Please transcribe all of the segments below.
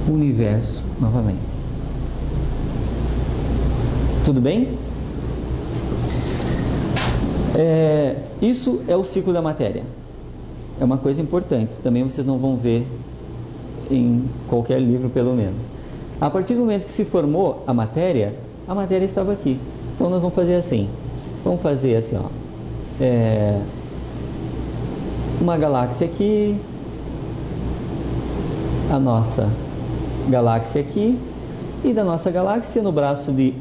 o universo novamente. Tudo bem? Isso é o ciclo da matéria. É uma coisa importante. Também vocês não vão ver em qualquer livro, pelo menos. A partir do momento que se formou a matéria estava aqui. Então nós vamos fazer assim. Vamos fazer assim, ó. Uma galáxia aqui, a nossa galáxia aqui, e da nossa galáxia, no braço de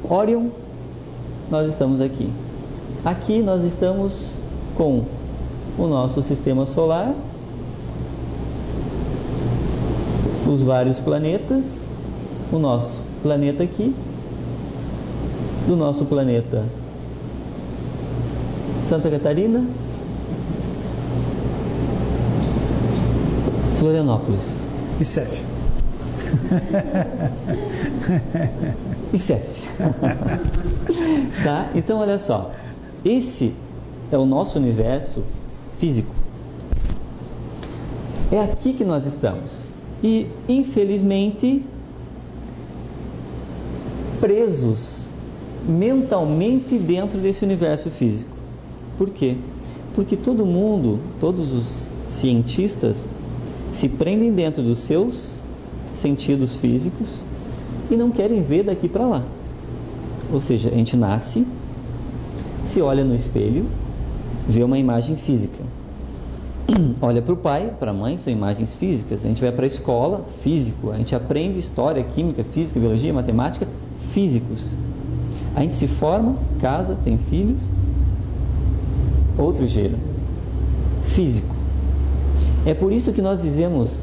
Órion, nós estamos aqui. Aqui nós estamos com o nosso sistema solar, os vários planetas, o nosso planeta aqui, do nosso planeta Santa Catarina, Florianópolis e CEF. E CEF. Tá? Então olha só, esse é o nosso universo físico. É aqui que nós estamos. E infelizmente presos mentalmente dentro desse universo físico. Por quê? Porque todo mundo, todos os cientistas se prendem dentro dos seus sentidos físicos e não querem ver daqui para lá. Ou seja, a gente nasce, se olha no espelho, vê uma imagem física. Olha para o pai, para a mãe, são imagens físicas. A gente vai para a escola, físico. A gente aprende história, química, física, biologia, matemática, físicos. A gente se forma, casa, tem filhos, outro gênero, físico. É por isso que nós vivemos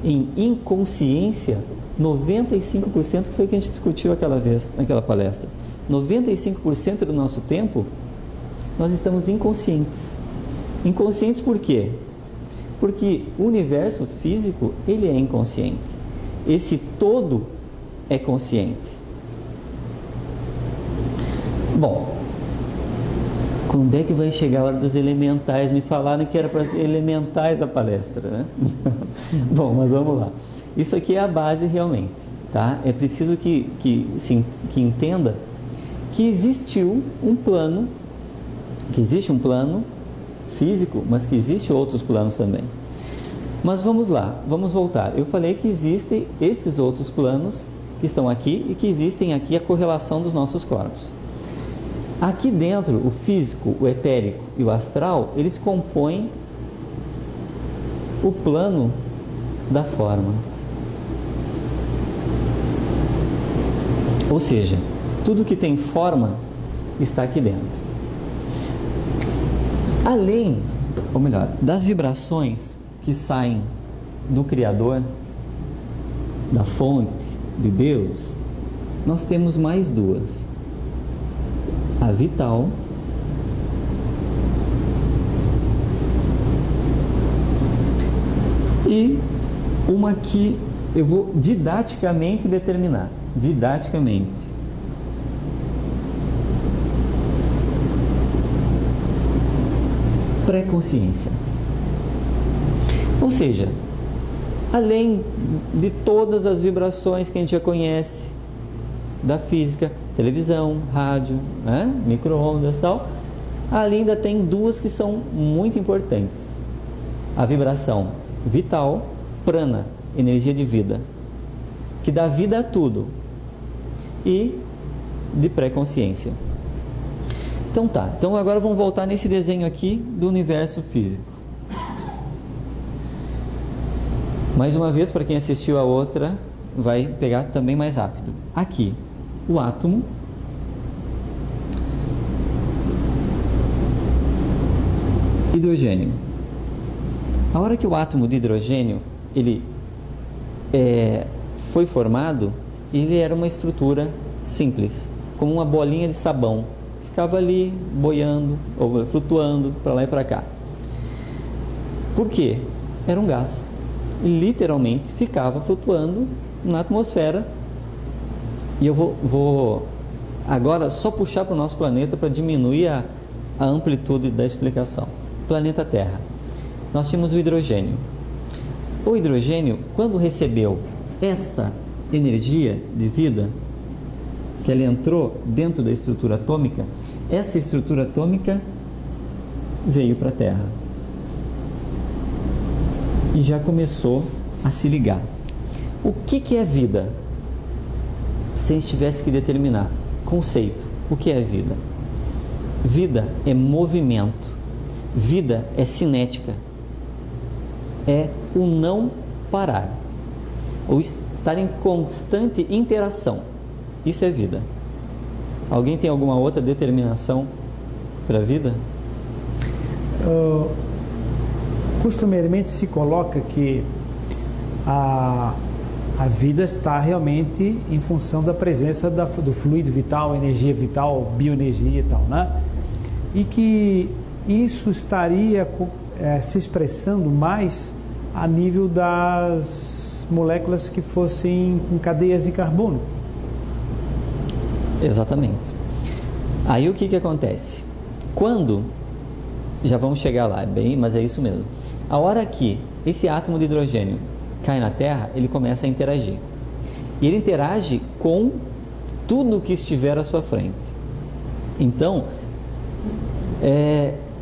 em inconsciência 95%, que foi o que a gente discutiu aquela vez, naquela palestra. 95% do nosso tempo nós estamos inconscientes. Inconscientes por quê? Porque o universo físico, ele é inconsciente. Esse todo é consciente. Bom, quando é que vai chegar a hora dos elementais? Me falaram que era para elementais a palestra, né? Bom, mas vamos lá. Isso aqui é a base realmente, tá? É preciso que entenda que existiu um plano, que existe um plano físico, mas que existem outros planos também. Mas vamos lá, vamos voltar. Eu falei que existem esses outros planos que estão aqui e que existem aqui a correlação dos nossos corpos. Aqui dentro, o físico, o etérico e o astral, eles compõem o plano da forma. Ou seja, tudo que tem forma está aqui dentro. Além, ou melhor, das vibrações que saem do Criador, da fonte de Deus, nós temos mais duas. A vital e uma que eu vou didaticamente determinar. Didaticamente. Pré-consciência. Ou seja, além de todas as vibrações que a gente já conhece da física, televisão, rádio, né? Micro-ondas e tal, ali ainda tem duas que são muito importantes. A vibração vital, prana, energia de vida, que dá vida a tudo, e de pré-consciência. Então tá, então agora vamos voltar nesse desenho aqui do universo físico. Mais uma vez, para quem assistiu a outra, vai pegar também mais rápido. Aqui, o átomo, hidrogênio. A hora que o átomo de hidrogênio ele foi formado, ele era uma estrutura simples, como uma bolinha de sabão. Ficava ali boiando ou flutuando para lá e para cá. Por quê? Era um gás. E literalmente ficava flutuando na atmosfera. E eu vou agora só puxar para o nosso planeta para diminuir a amplitude da explicação. Planeta Terra. Nós tínhamos o hidrogênio. O hidrogênio, quando recebeu essa energia de vida, que ela entrou dentro da estrutura atômica, essa estrutura atômica veio para a Terra e já começou a se ligar. O que é vida? Se a gente tivesse que determinar conceito, o que é vida? Vida é movimento, vida é cinética, é o não parar, ou estar em constante interação. Isso é vida. Alguém tem alguma outra determinação para a vida? Costumeiramente se coloca que a vida está realmente em função da presença do fluido vital, energia vital, bioenergia e tal, né? E que isso estaria se expressando mais a nível das moléculas que fossem em cadeias de carbono. Exatamente. Aí o que acontece? Quando, já vamos chegar lá, mas é isso mesmo. A hora que esse átomo de hidrogênio cai na Terra, ele começa a interagir. E ele interage com tudo que estiver à sua frente. Então,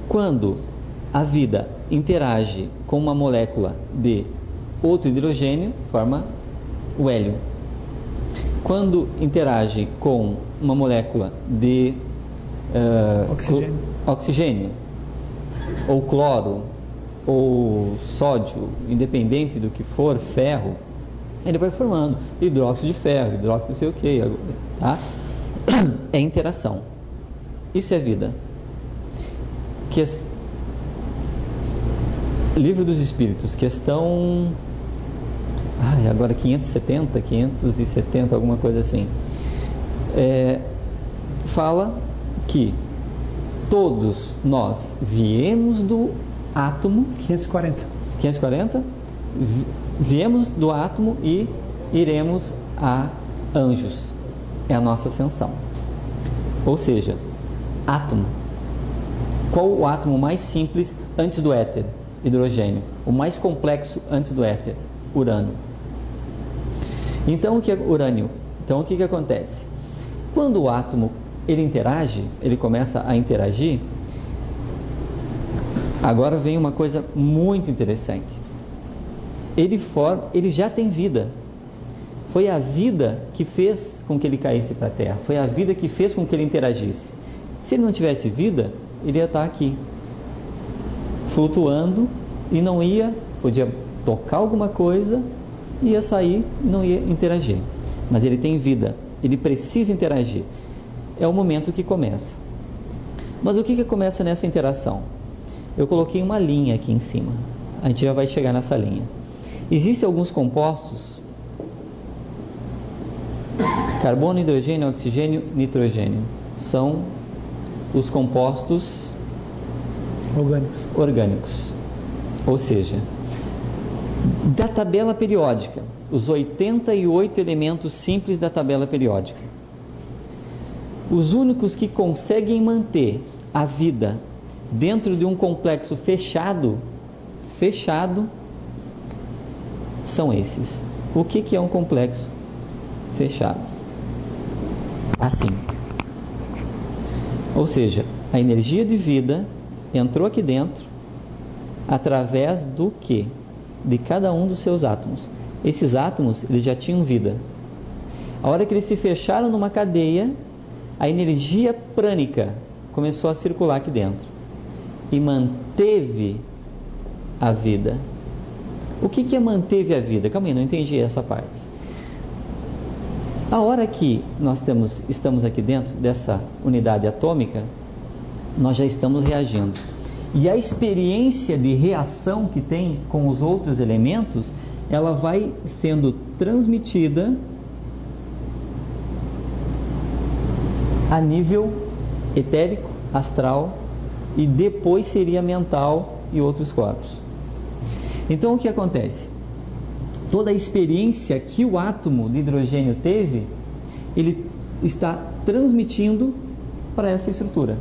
quando a vida interage com uma molécula de outro hidrogênio, forma o hélio. Quando interage com uma molécula de oxigênio, ou cloro, ou sódio, independente do que for, ferro, ele vai formando hidróxido de ferro, hidróxido não sei o que, tá? É interação. Isso é vida. Livro dos Espíritos, questão agora 570, alguma coisa assim, fala que todos nós viemos do átomo. 540? Viemos do átomo e iremos a anjos. É a nossa ascensão. Ou seja, átomo. Qual o átomo mais simples antes do éter? Hidrogênio. O mais complexo antes do éter? Urânio. Então o que é urânio? Então o que acontece? Quando o átomo ele interage, ele começa a interagir, agora vem uma coisa muito interessante. Ele já tem vida. Foi a vida que fez com que ele caísse para a Terra. Foi a vida que fez com que ele interagisse. Se ele não tivesse vida, ele ia estar aqui, flutuando, e não podia tocar alguma coisa, ia sair e não ia interagir. Mas ele tem vida, ele precisa interagir. É o momento que começa. Mas o que começa nessa interação? Eu coloquei uma linha aqui em cima. A gente já vai chegar nessa linha. Existem alguns compostos: carbono, hidrogênio, oxigênio, nitrogênio. São os compostos orgânicos. Ou seja, da tabela periódica, os 88 elementos simples da tabela periódica, os únicos que conseguem manter a vida dentro de um complexo fechado são esses. O que é um complexo fechado? Assim. Ou seja, a energia de vida entrou aqui dentro através do quê? De cada um dos seus átomos. Esses átomos, eles já tinham vida. A hora que eles se fecharam numa cadeia, a energia prânica começou a circular aqui dentro e manteve a vida. O que é manteve a vida? Calma aí, não entendi essa parte. A hora que nós estamos aqui dentro dessa unidade atômica, nós já estamos reagindo. E a experiência de reação que tem com os outros elementos, ela vai sendo transmitida a nível etérico, astral, e depois seria mental e outros corpos. Então o que acontece? Toda a experiência que o átomo de hidrogênio teve, ele está transmitindo para essa estrutura.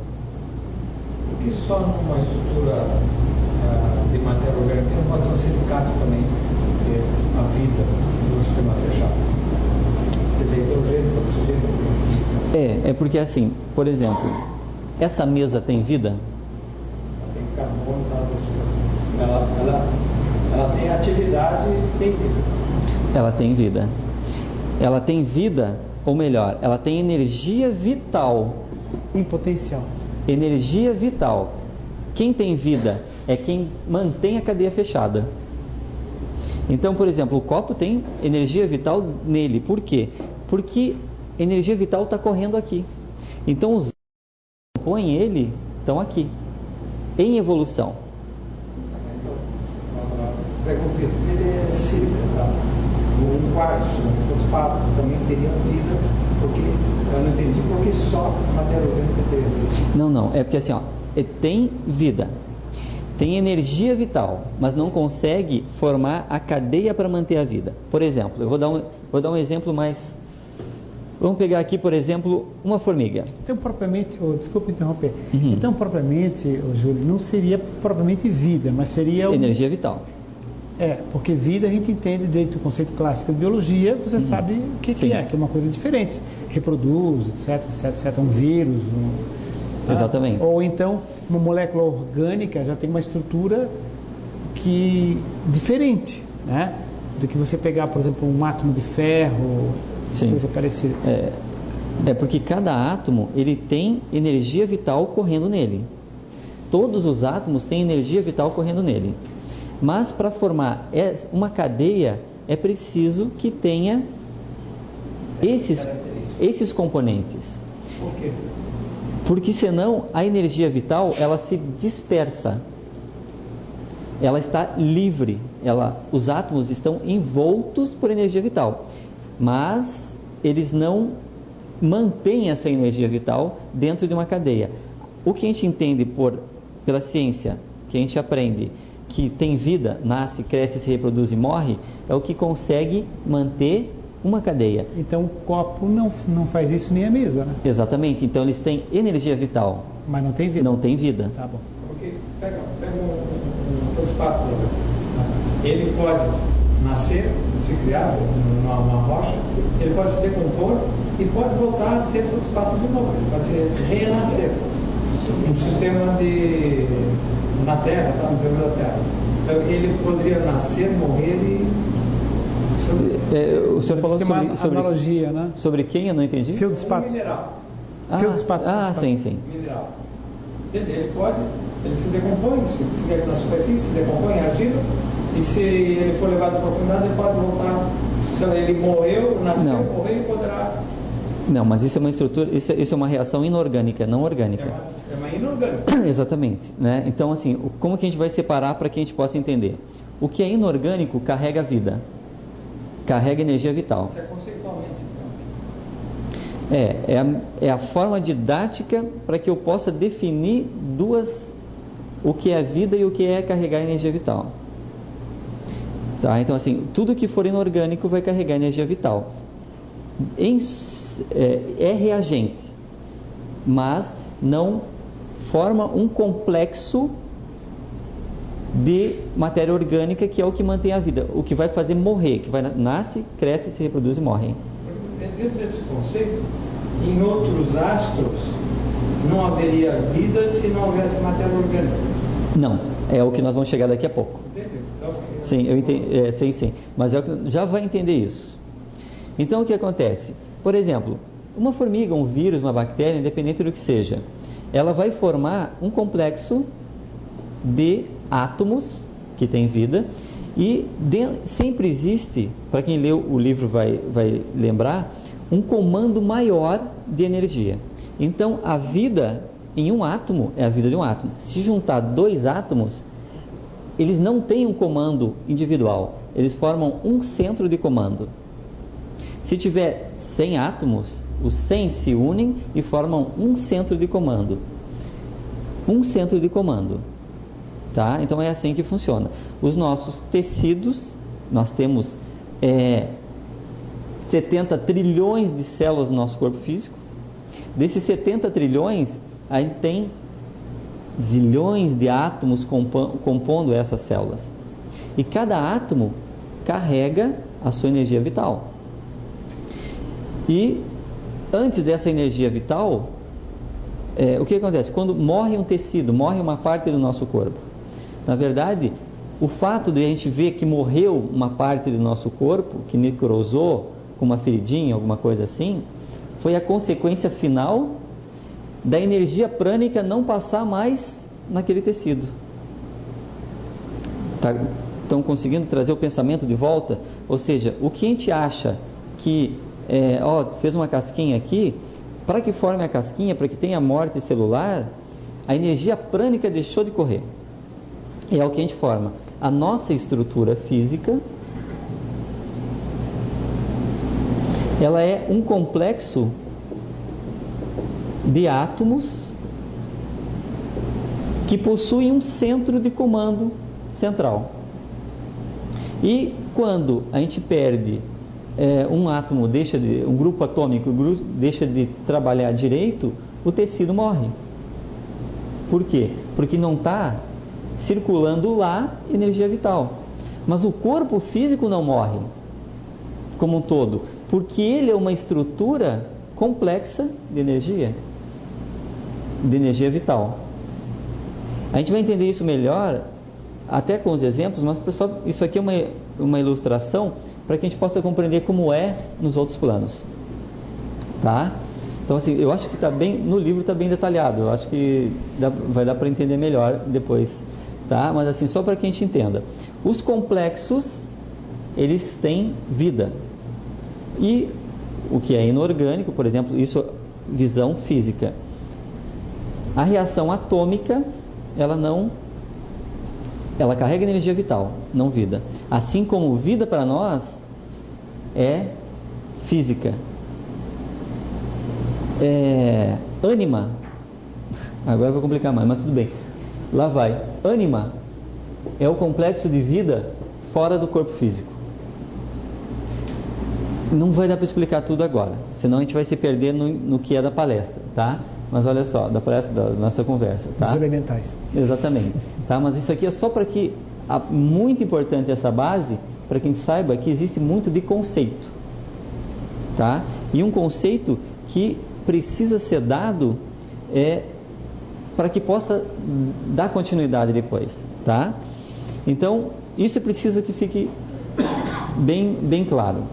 Por que só numa estrutura de matéria orgânica não pode ser um silicato também, a vida no sistema fechado? É porque assim, por exemplo, essa mesa tem vida? Tem carbono, ela tem atividade e tem vida. Ela tem vida. Ela tem vida, ou melhor, ela tem energia vital. Em potencial. Energia vital. Quem tem vida é quem mantém a cadeia fechada. Então, por exemplo, o copo tem energia vital nele. Por quê? Porque energia vital está correndo aqui. Então, os que compõem ele estão aqui, em evolução. Pega o vidro, ele é sílica, tá? Um quartzo, um fosfato também teriam vida, porque eu não entendi porque só a matéria orgânica teria vida. Não, é porque assim, ó, tem vida, tem energia vital, mas não consegue formar a cadeia para manter a vida. Por exemplo, eu vou dar um exemplo mais. Vamos pegar aqui, por exemplo, uma formiga. Então, propriamente, desculpa interromper. Então, propriamente, Júlio, não seria propriamente vida, mas seria energia vital. Porque vida a gente entende dentro do conceito clássico de biologia, você sabe o que é uma coisa diferente. Reproduz, etc. Um vírus. Exatamente. Ou então, uma molécula orgânica já tem uma estrutura diferente, né? Do que você pegar, por exemplo, um átomo de ferro, coisa parecida. Porque cada átomo ele tem energia vital correndo nele. Todos os átomos têm energia vital correndo nele. Mas para formar uma cadeia é preciso que tenha esses componentes. Por quê? Porque senão a energia vital ela se dispersa. Ela está livre. Os átomos estão envoltos por energia vital. Mas eles não mantêm essa energia vital dentro de uma cadeia. O que a gente entende pela ciência, que a gente aprende que tem vida, nasce, cresce, se reproduz e morre, é o que consegue manter uma cadeia. Então o copo não faz isso nem a mesa, né? Exatamente. Então eles têm energia vital. Mas não tem vida. Não tem vida. Tá bom. Porque pega um fosfato, por exemplo. Ele pode nascer, se criar numa rocha, ele pode se decompor e pode voltar a ser fosfato de novo. Ele pode renascer. Um sistema na Terra, tá? No planeta da Terra. Então, ele poderia nascer, morrer e... o senhor falou sobre analogia, né? Sobre quem? Eu não entendi. Feldspato. Mineral. Sim. Mineral. Ele se decompõe, se fica na superfície, se decompõe em argila, e se ele for levado para a profundidade, ele pode voltar. Então, ele morreu, nasceu, morreu e poderá... Não, mas isso é uma estrutura, isso é uma reação inorgânica, não orgânica. É uma inorgânica. Exatamente, né? Então, assim, como que a gente vai separar para que a gente possa entender? O que é inorgânico carrega vida, carrega energia vital. Isso é conceitualmente. Então. É a forma didática para que eu possa definir o que é vida e o que é carregar energia vital. Tá? Então, assim, tudo que for inorgânico vai carregar energia vital. É reagente, mas não forma um complexo de matéria orgânica que é o que mantém a vida, o que vai fazer morrer, que nasce, cresce, se reproduz e morre. Dentro desse conceito, em outros astros não haveria vida se não houvesse matéria orgânica. Não, é o que nós vamos chegar daqui a pouco. Entendeu? Então, sim, eu entendi, sim, mas já vai entender isso. Então o que acontece? Por exemplo, uma formiga, um vírus, uma bactéria, independente do que seja, ela vai formar um complexo de átomos que tem vida e sempre existe, para quem leu o livro vai lembrar, um comando maior de energia. Então a vida em um átomo é a vida de um átomo. Se juntar dois átomos, eles não têm um comando individual, eles formam um centro de comando. Se tiver 100 átomos, os 100 se unem e formam um centro de comando. Um centro de comando. Tá? Então é assim que funciona. Os nossos tecidos, nós temos 70 trilhões de células no nosso corpo físico. Desses 70 trilhões, a gente tem zilhões de átomos compondo essas células. E cada átomo carrega a sua energia vital. E antes dessa energia vital, o que acontece? Quando morre um tecido, morre uma parte do nosso corpo. Na verdade, o fato de a gente ver que morreu uma parte do nosso corpo, que necrosou com uma feridinha, alguma coisa assim, foi a consequência final da energia prânica não passar mais naquele tecido. Estão conseguindo trazer o pensamento de volta? Ou seja, o que a gente acha que fez uma casquinha aqui, para que forme a casquinha, para que tenha morte celular, a energia prânica deixou de correr. E é o que a gente forma. A nossa estrutura física, ela é um complexo de átomos que possuem um centro de comando central. E quando a gente perde um átomo, um grupo atômico deixa de trabalhar direito, o tecido morre. Por quê? Porque não está circulando lá energia vital. Mas o corpo físico não morre como um todo, porque ele é uma estrutura complexa de energia vital. A gente vai entender isso melhor até com os exemplos, mas pessoal, isso aqui é uma ilustração para que a gente possa compreender como é nos outros planos, tá? Então assim, eu acho que no livro está bem detalhado, eu acho que vai dar para entender melhor depois, tá? Mas assim, só para que a gente entenda, os complexos, eles têm vida, e o que é inorgânico, por exemplo, isso, visão física, a reação atômica, ela carrega energia vital, não vida. Assim como vida para nós é física. Ânima, agora eu vou complicar mais, mas tudo bem. Lá vai. Ânima é o complexo de vida fora do corpo físico. Não vai dar para explicar tudo agora, senão a gente vai se perder no que é da palestra, tá? Mas olha só, da palestra, da nossa conversa, tá? Os elementais. Exatamente. Tá? Mas isso aqui é só para que, muito importante essa base, para que a gente saiba que existe muito de conceito, tá? E um conceito que precisa ser dado para que possa dar continuidade depois, tá? Então, isso precisa que fique bem claro.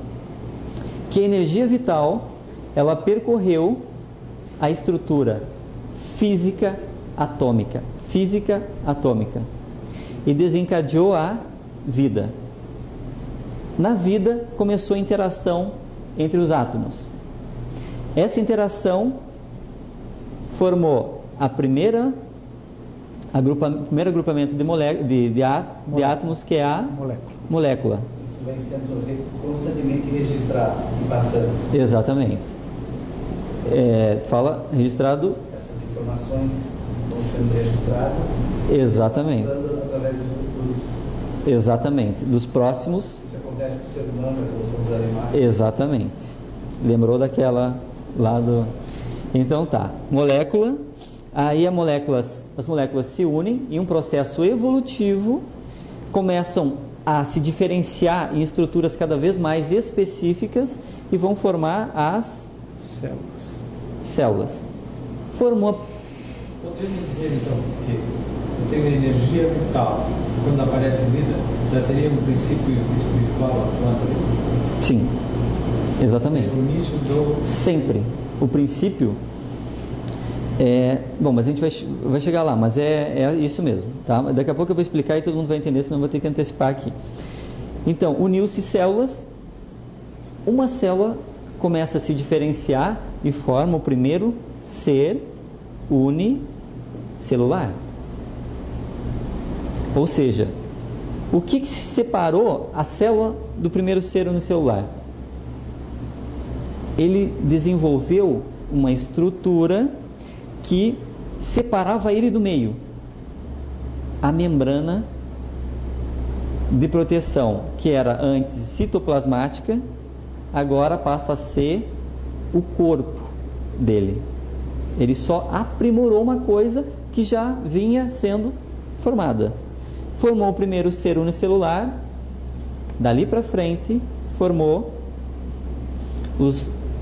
Que a energia vital, ela percorreu a estrutura física atômica, e desencadeou a vida. Na vida começou a interação entre os átomos. Essa interação formou o primeiro agrupamento de átomos, que é a molécula. Isso vem sendo constantemente registrado e passando. Exatamente. Fala registrado. Essas informações vão sendo registradas. Exatamente. Passando através dos. Exatamente. Dos próximos. Isso acontece com o ser humano, a evolução dos animais. Exatamente. Lembrou daquela lá do. Então tá. Molécula. Aí as moléculas se unem em um processo evolutivo, começam a se diferenciar em estruturas cada vez mais específicas e vão formar as células. Formou. Podemos dizer então que eu tenho energia vital, quando aparece vida, já teria um princípio espiritual atuando? Sim, exatamente. O início do. Sempre. O princípio bom, mas a gente vai chegar lá, mas é isso mesmo, tá? Daqui a pouco eu vou explicar e todo mundo vai entender, senão eu vou ter que antecipar aqui. Então, uniu-se células, uma célula começa a se diferenciar e forma o primeiro ser unicelular. Ou seja, o que separou a célula do primeiro ser unicelular? Ele desenvolveu uma estrutura que separava ele do meio. A membrana de proteção, que era antes citoplasmática, agora passa a ser o corpo dele. Ele só aprimorou uma coisa que já vinha sendo formada. Formou o primeiro ser unicelular, dali para frente formou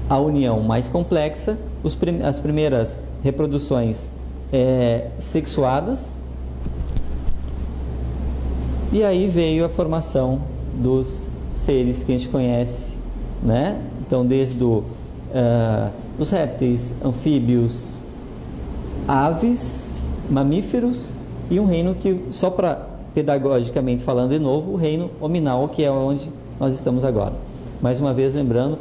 a união mais complexa, as primeiras reproduções sexuadas, e aí veio a formação dos seres que a gente conhece, né? Então, desde os répteis, anfíbios, aves, mamíferos, e um reino que, só para pedagogicamente falando de novo, o reino hominal, que é onde nós estamos agora. Mais uma vez lembrando,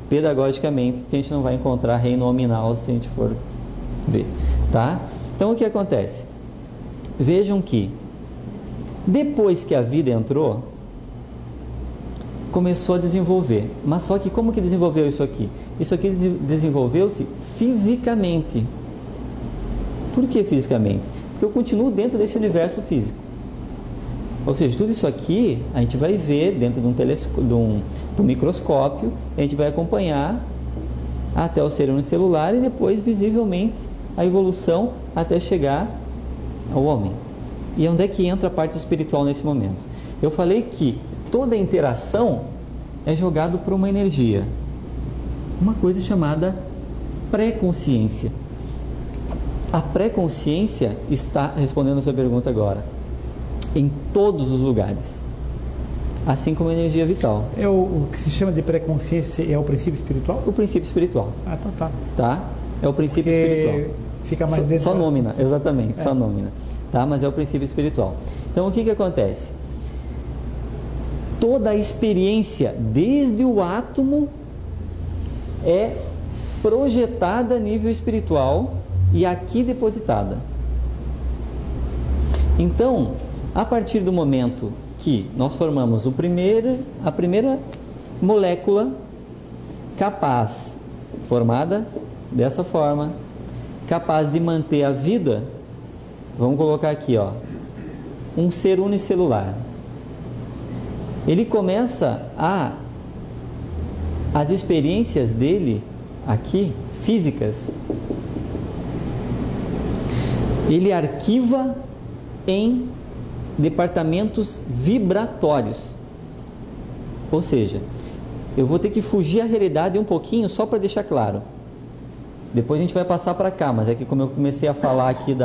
pedagogicamente, porque a gente não vai encontrar reino hominal se a gente for ver, tá? Então, o que acontece? Vejam que depois que a vida entrou, começou a desenvolver. Mas só que como que desenvolveu isso aqui? Isso aqui desenvolveu-se fisicamente. Por que fisicamente? Porque eu continuo dentro desse universo físico. Ou seja, tudo isso aqui a gente vai ver dentro de um microscópio, a gente vai acompanhar até o ser unicelular e depois visivelmente a evolução até chegar ao homem. E onde é que entra a parte espiritual nesse momento? Eu falei que toda interação é jogada por uma energia, uma coisa chamada pré-consciência. A pré-consciência está, respondendo a sua pergunta agora, em todos os lugares, assim como a energia vital. O que se chama de pré-consciência é o princípio espiritual? O princípio espiritual. Ah, então tá. Tá? É o princípio espiritual. Fica mais dentro. Só nômina, exatamente, só nômina. Tá? Mas é o princípio espiritual. Então, o que acontece? Toda a experiência, desde o átomo, é projetada a nível espiritual e aqui depositada. Então, a partir do momento que nós formamos a primeira molécula capaz, formada dessa forma, capaz de manter a vida, vamos colocar aqui, ó, um ser unicelular. Ele começa as experiências dele aqui, físicas, ele arquiva em departamentos vibratórios. Ou seja, eu vou ter que fugir à realidade um pouquinho só para deixar claro. Depois a gente vai passar para cá, mas é que como eu comecei a falar aqui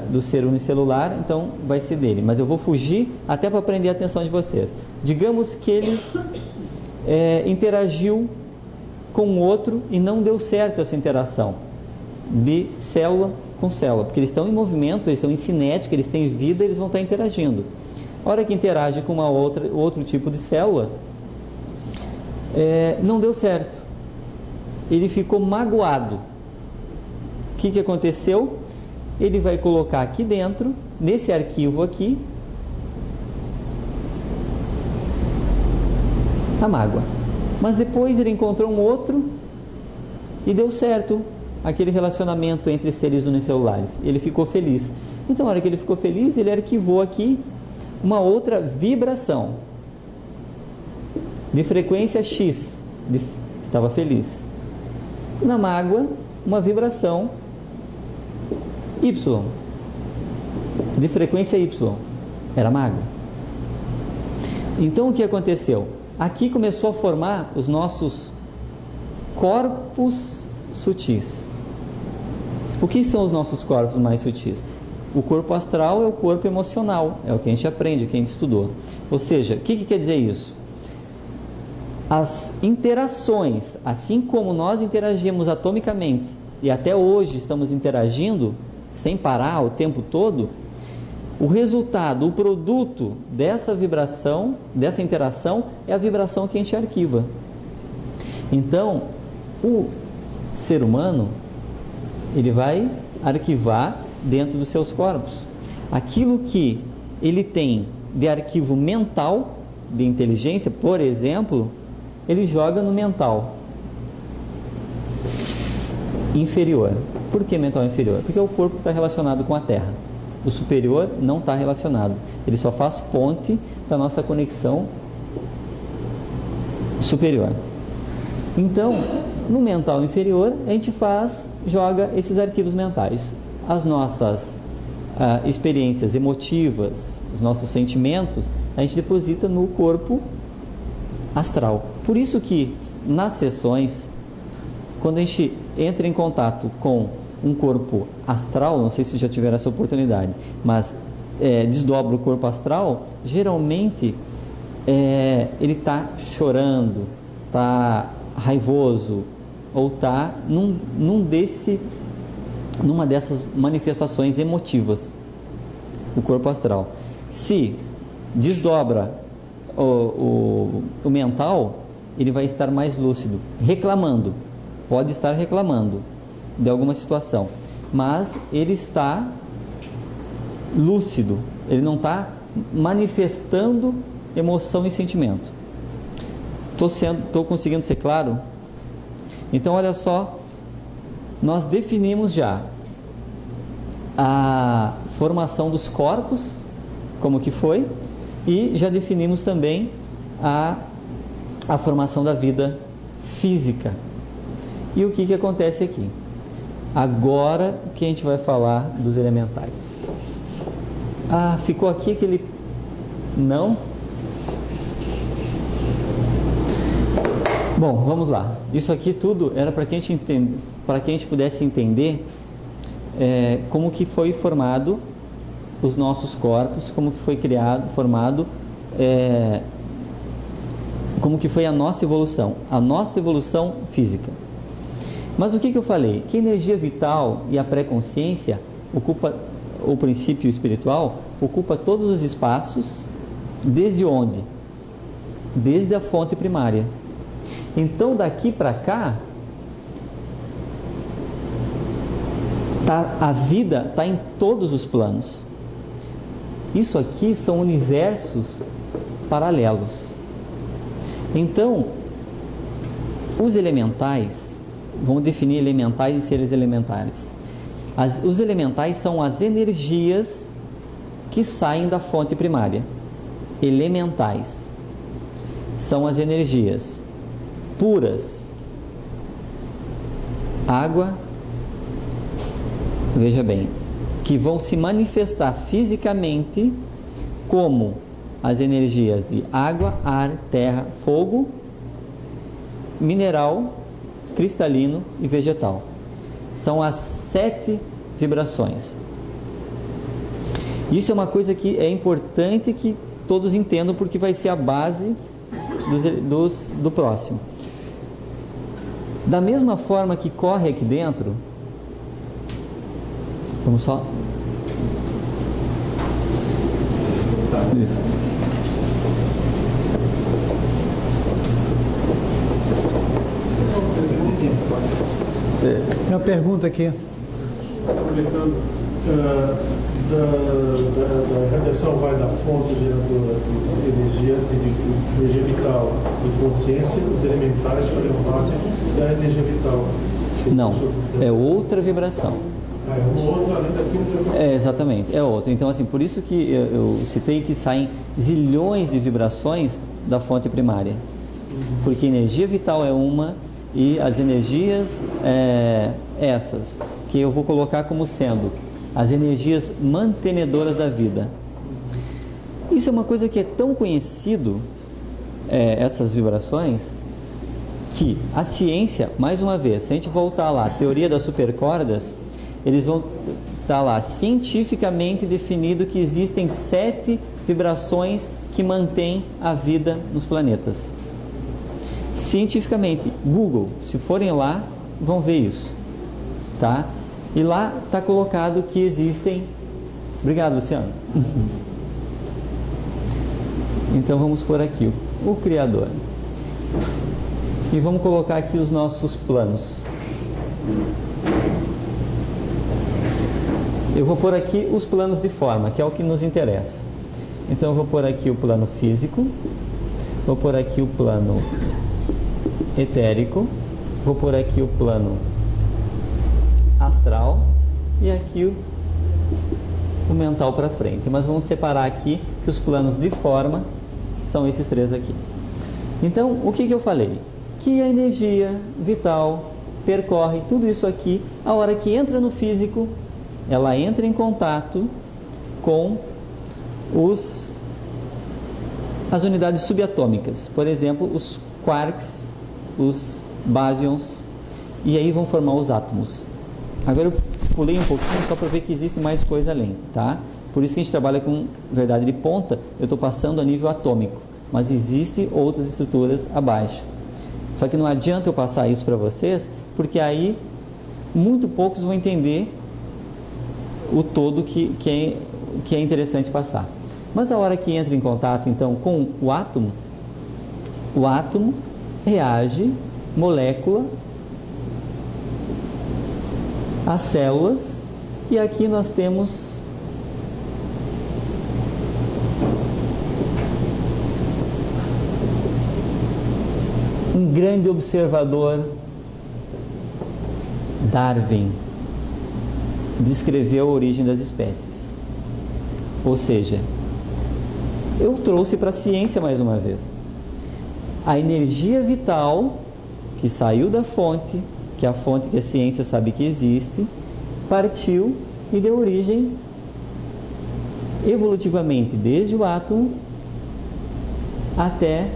do ser unicelular, então vai ser dele. Mas eu vou fugir até para prender a atenção de vocês. Digamos que ele interagiu com o outro e não deu certo essa interação de célula com célula, porque eles estão em movimento, eles estão em cinética, eles têm vida, eles vão estar interagindo. A hora que interage com outro tipo de célula, não deu certo. Ele ficou magoado. O que aconteceu? Ele vai colocar aqui dentro, nesse arquivo aqui, a mágoa. Mas depois ele encontrou um outro e deu certo aquele relacionamento entre seres unicelulares. Ele ficou feliz. Então, na hora que ele ficou feliz, ele arquivou aqui uma outra vibração de frequência X, estava feliz. Na mágoa, uma vibração Y, de frequência Y, era mágoa. Então, o que aconteceu? Aqui começou a formar os nossos corpos sutis. O que são os nossos corpos mais sutis? O corpo astral é o corpo emocional, é o que a gente aprende, o que a gente estudou. Ou seja, o que quer dizer isso? As interações, assim como nós interagimos atomicamente, e até hoje estamos interagindo sem parar o tempo todo, o resultado, o produto dessa vibração, dessa interação, é a vibração que a gente arquiva. Então, o ser humano, ele vai arquivar dentro dos seus corpos aquilo que ele tem de arquivo mental, de inteligência, por exemplo, ele joga no mental inferior. Por que mental inferior? Porque o corpo está relacionado com a Terra. O superior não está relacionado. Ele só faz ponte da nossa conexão superior. Então, no mental inferior, a gente joga esses arquivos mentais. As nossas experiências emotivas, os nossos sentimentos, a gente deposita no corpo astral. Por isso que nas sessões, quando a gente entra em contato com um corpo astral, não sei se já tiveram essa oportunidade, mas desdobra o corpo astral, geralmente ele está chorando, está raivoso, ou está numa dessas manifestações emotivas, o corpo astral. Se desdobra o mental, ele vai estar mais lúcido, reclamando, pode estar reclamando de alguma situação, mas ele está lúcido, ele não está manifestando emoção e sentimento. Estou conseguindo ser claro? Então, olha só, nós definimos já a formação dos corpos, como que foi, e já definimos também a formação da vida física. E o que acontece aqui? Agora que a gente vai falar dos elementais. Ficou aqui aquele... Não? Bom, vamos lá. Isso aqui tudo era para que a gente pudesse entender como que foi formado os nossos corpos, como que foi formado, como que foi a nossa evolução física. Mas o que eu falei? Que a energia vital e a pré-consciência ocupa, o princípio espiritual, ocupa todos os espaços, desde onde? Desde a fonte primária. Então, daqui para cá, a vida está em todos os planos. Isso aqui são universos paralelos. Então, os elementais, vamos definir elementais e seres elementares. Os elementais são as energias que saem da fonte primária. Elementais são as energias puras. Água, veja bem, que vão se manifestar fisicamente como as energias de água, ar, terra, fogo, mineral, cristalino e vegetal. São as 7 vibrações. Isso é uma coisa que é importante que todos entendam, porque vai ser a base do próximo. Da mesma forma que corre aqui dentro, vamos só... Isso. Tem uma pergunta aqui. Aproveitando, da radiação vai da fonte geradora de energia vital e consciência, os elementais fazem parte da energia vital. Não, é outra vibração. É uma outra além daquilo que eu... Exatamente, é outra. Então, assim, por isso que eu citei que saem zilhões de vibrações da fonte primária. Porque energia vital é uma, e as energias essas, que eu vou colocar como sendo as energias mantenedoras da vida. Isso é uma coisa que é tão conhecido, essas vibrações, que a ciência, mais uma vez, se a gente voltar lá, a teoria das supercordas, eles vão estar lá cientificamente definido que existem 7 vibrações que mantêm a vida nos planetas. Cientificamente, Google, se forem lá, vão ver isso, tá? E lá está colocado que existem... Obrigado, Luciano. Então vamos pôr aqui o Criador. E vamos colocar aqui os nossos planos. Eu vou pôr aqui os planos de forma, que é o que nos interessa. Então eu vou pôr aqui o plano físico, vou pôr aqui o plano etérico, vou pôr aqui o plano astral e aqui o mental para frente. Mas vamos separar aqui que os planos de forma são esses 3 aqui. Então, o que eu falei? Que a energia vital percorre tudo isso aqui. A hora que entra no físico, ela entra em contato com as unidades subatômicas. Por exemplo, os quarks os basyons, e aí vão formar os átomos. Agora eu pulei um pouquinho só para ver que existe mais coisa além, tá? Por isso que a gente trabalha com verdade de ponta, eu estou passando a nível atômico, mas existem outras estruturas abaixo. Só que não adianta eu passar isso para vocês, porque aí muito poucos vão entender o todo que é interessante passar. Mas a hora que entra em contato então com o átomo reage molécula às células, e aqui nós temos um grande observador, Darwin, descreveu a origem das espécies. Ou seja, eu trouxe para a ciência mais uma vez a energia vital que saiu da fonte, que é a fonte que a ciência sabe que existe, partiu e deu origem evolutivamente desde o átomo até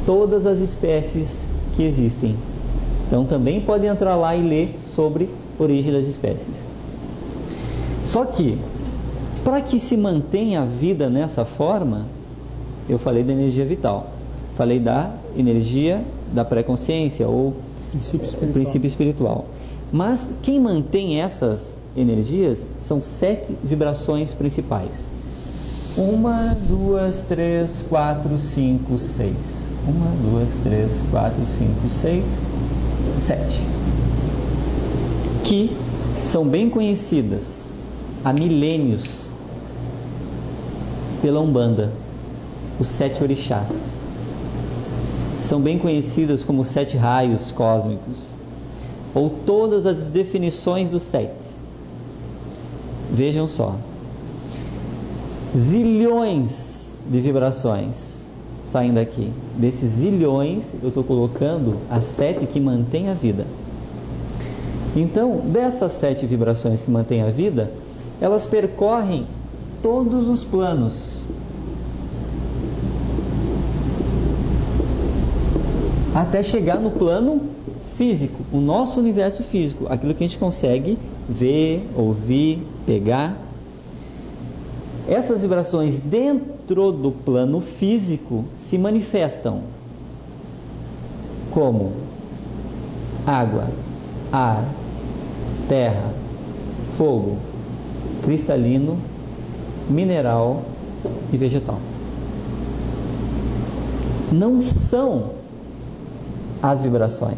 todas as espécies que existem. Então também pode entrar lá e ler sobre origem das espécies. Só que, para que se mantenha a vida nessa forma, eu falei da energia vital, falei da energia da pré-consciência ou princípio espiritual. Mas quem mantém essas energias são 7 vibrações principais. 1, 2, 3, 4, 5, 6. 1, 2, 3, 4, 5, 6, 7. Que são bem conhecidas há milênios pela Umbanda, os 7 orixás. São bem conhecidas como 7 raios cósmicos, ou todas as definições dos 7. Vejam só, zilhões de vibrações saem daqui. Desses zilhões, eu estou colocando as 7 que mantêm a vida. Então, dessas 7 vibrações que mantêm a vida, elas percorrem todos os planos. Até chegar no plano físico, o nosso universo físico, aquilo que a gente consegue ver, ouvir, pegar. Essas vibrações dentro do plano físico se manifestam como água, ar, terra, fogo, cristalino, mineral e vegetal. Não são as vibrações,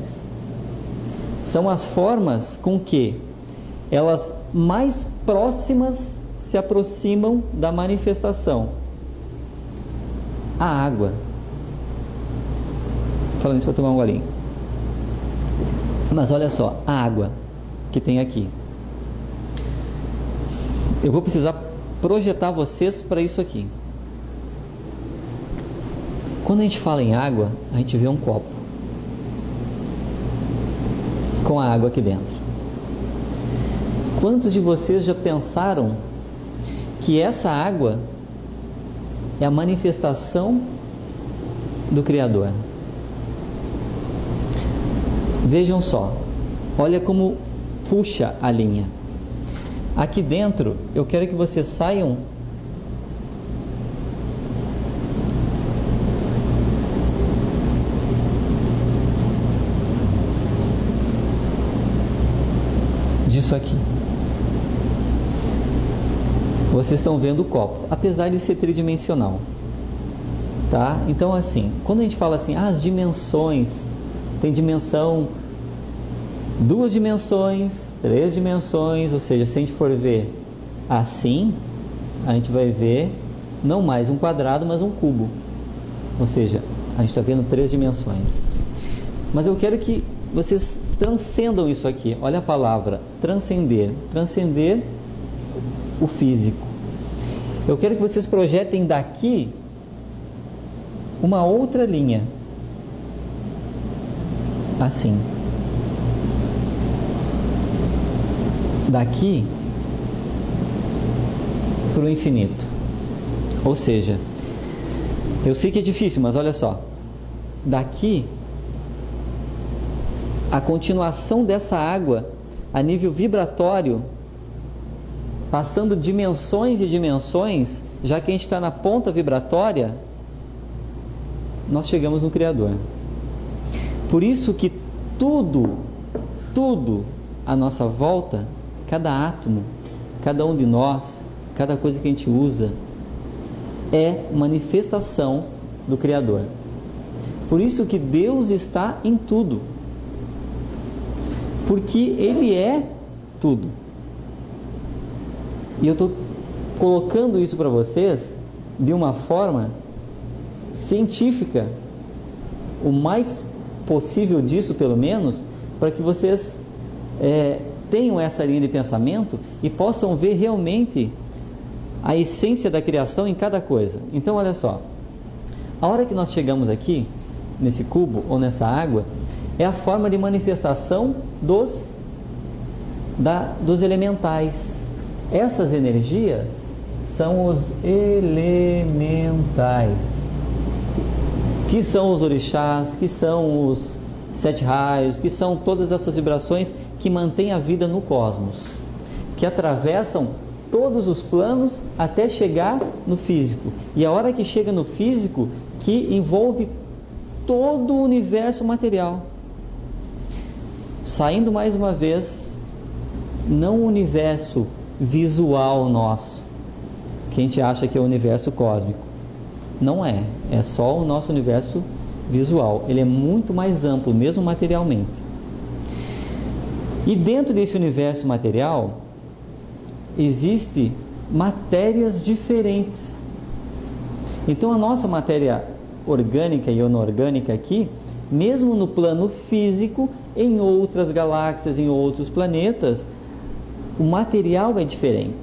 são as formas com que elas mais próximas se aproximam da manifestação. A água, falando isso para tomar um golinho, mas olha só, a água que tem aqui, eu vou precisar projetar vocês para isso aqui. Quando a gente fala em água, a gente vê um copo com a água aqui dentro. Quantos de vocês já pensaram que essa água é a manifestação do Criador? Vejam só, olha como puxa a linha. Aqui dentro, eu quero que vocês saiam disso aqui. Vocês estão vendo o copo, apesar de ser tridimensional, tá? Então assim, quando a gente fala assim, as dimensões, tem dimensão, 2 dimensões, 3 dimensões, ou seja, se a gente for ver assim, a gente vai ver não mais um quadrado, mas um cubo, ou seja, a gente está vendo 3 dimensões. Mas eu quero que vocês transcendam isso aqui. Olha a palavra, transcender. Transcender o físico. Eu quero que vocês projetem daqui uma outra linha. Assim. Daqui para o infinito. Ou seja, eu sei que é difícil, mas olha só. Daqui a continuação dessa água a nível vibratório, passando dimensões e dimensões, já que a gente está na ponta vibratória, nós chegamos no Criador. Por isso que tudo à nossa volta, cada átomo, cada um de nós, cada coisa que a gente usa, é manifestação do Criador. Por isso que Deus está em tudo, porque Ele é tudo. E eu estou colocando isso para vocês de uma forma científica, o mais possível disso, pelo menos, para que vocês tenham essa linha de pensamento e possam ver realmente a essência da criação em cada coisa. Então, olha só, a hora que nós chegamos aqui, nesse cubo ou nessa água, é a forma de manifestação dos elementais. Essas energias são os elementais, que são os orixás, que são os 7 raios, que são todas essas vibrações que mantêm a vida no cosmos, que atravessam todos os planos até chegar no físico. E a hora que chega no físico, que envolve todo o universo material. Saindo mais uma vez, não o universo visual nosso, que a gente acha que é o universo cósmico. Não é só o nosso universo visual. Ele é muito mais amplo, mesmo materialmente. E dentro desse universo material, existem matérias diferentes. Então a nossa matéria orgânica e inorgânica aqui, mesmo no plano físico, em outras galáxias, em outros planetas, o material é diferente,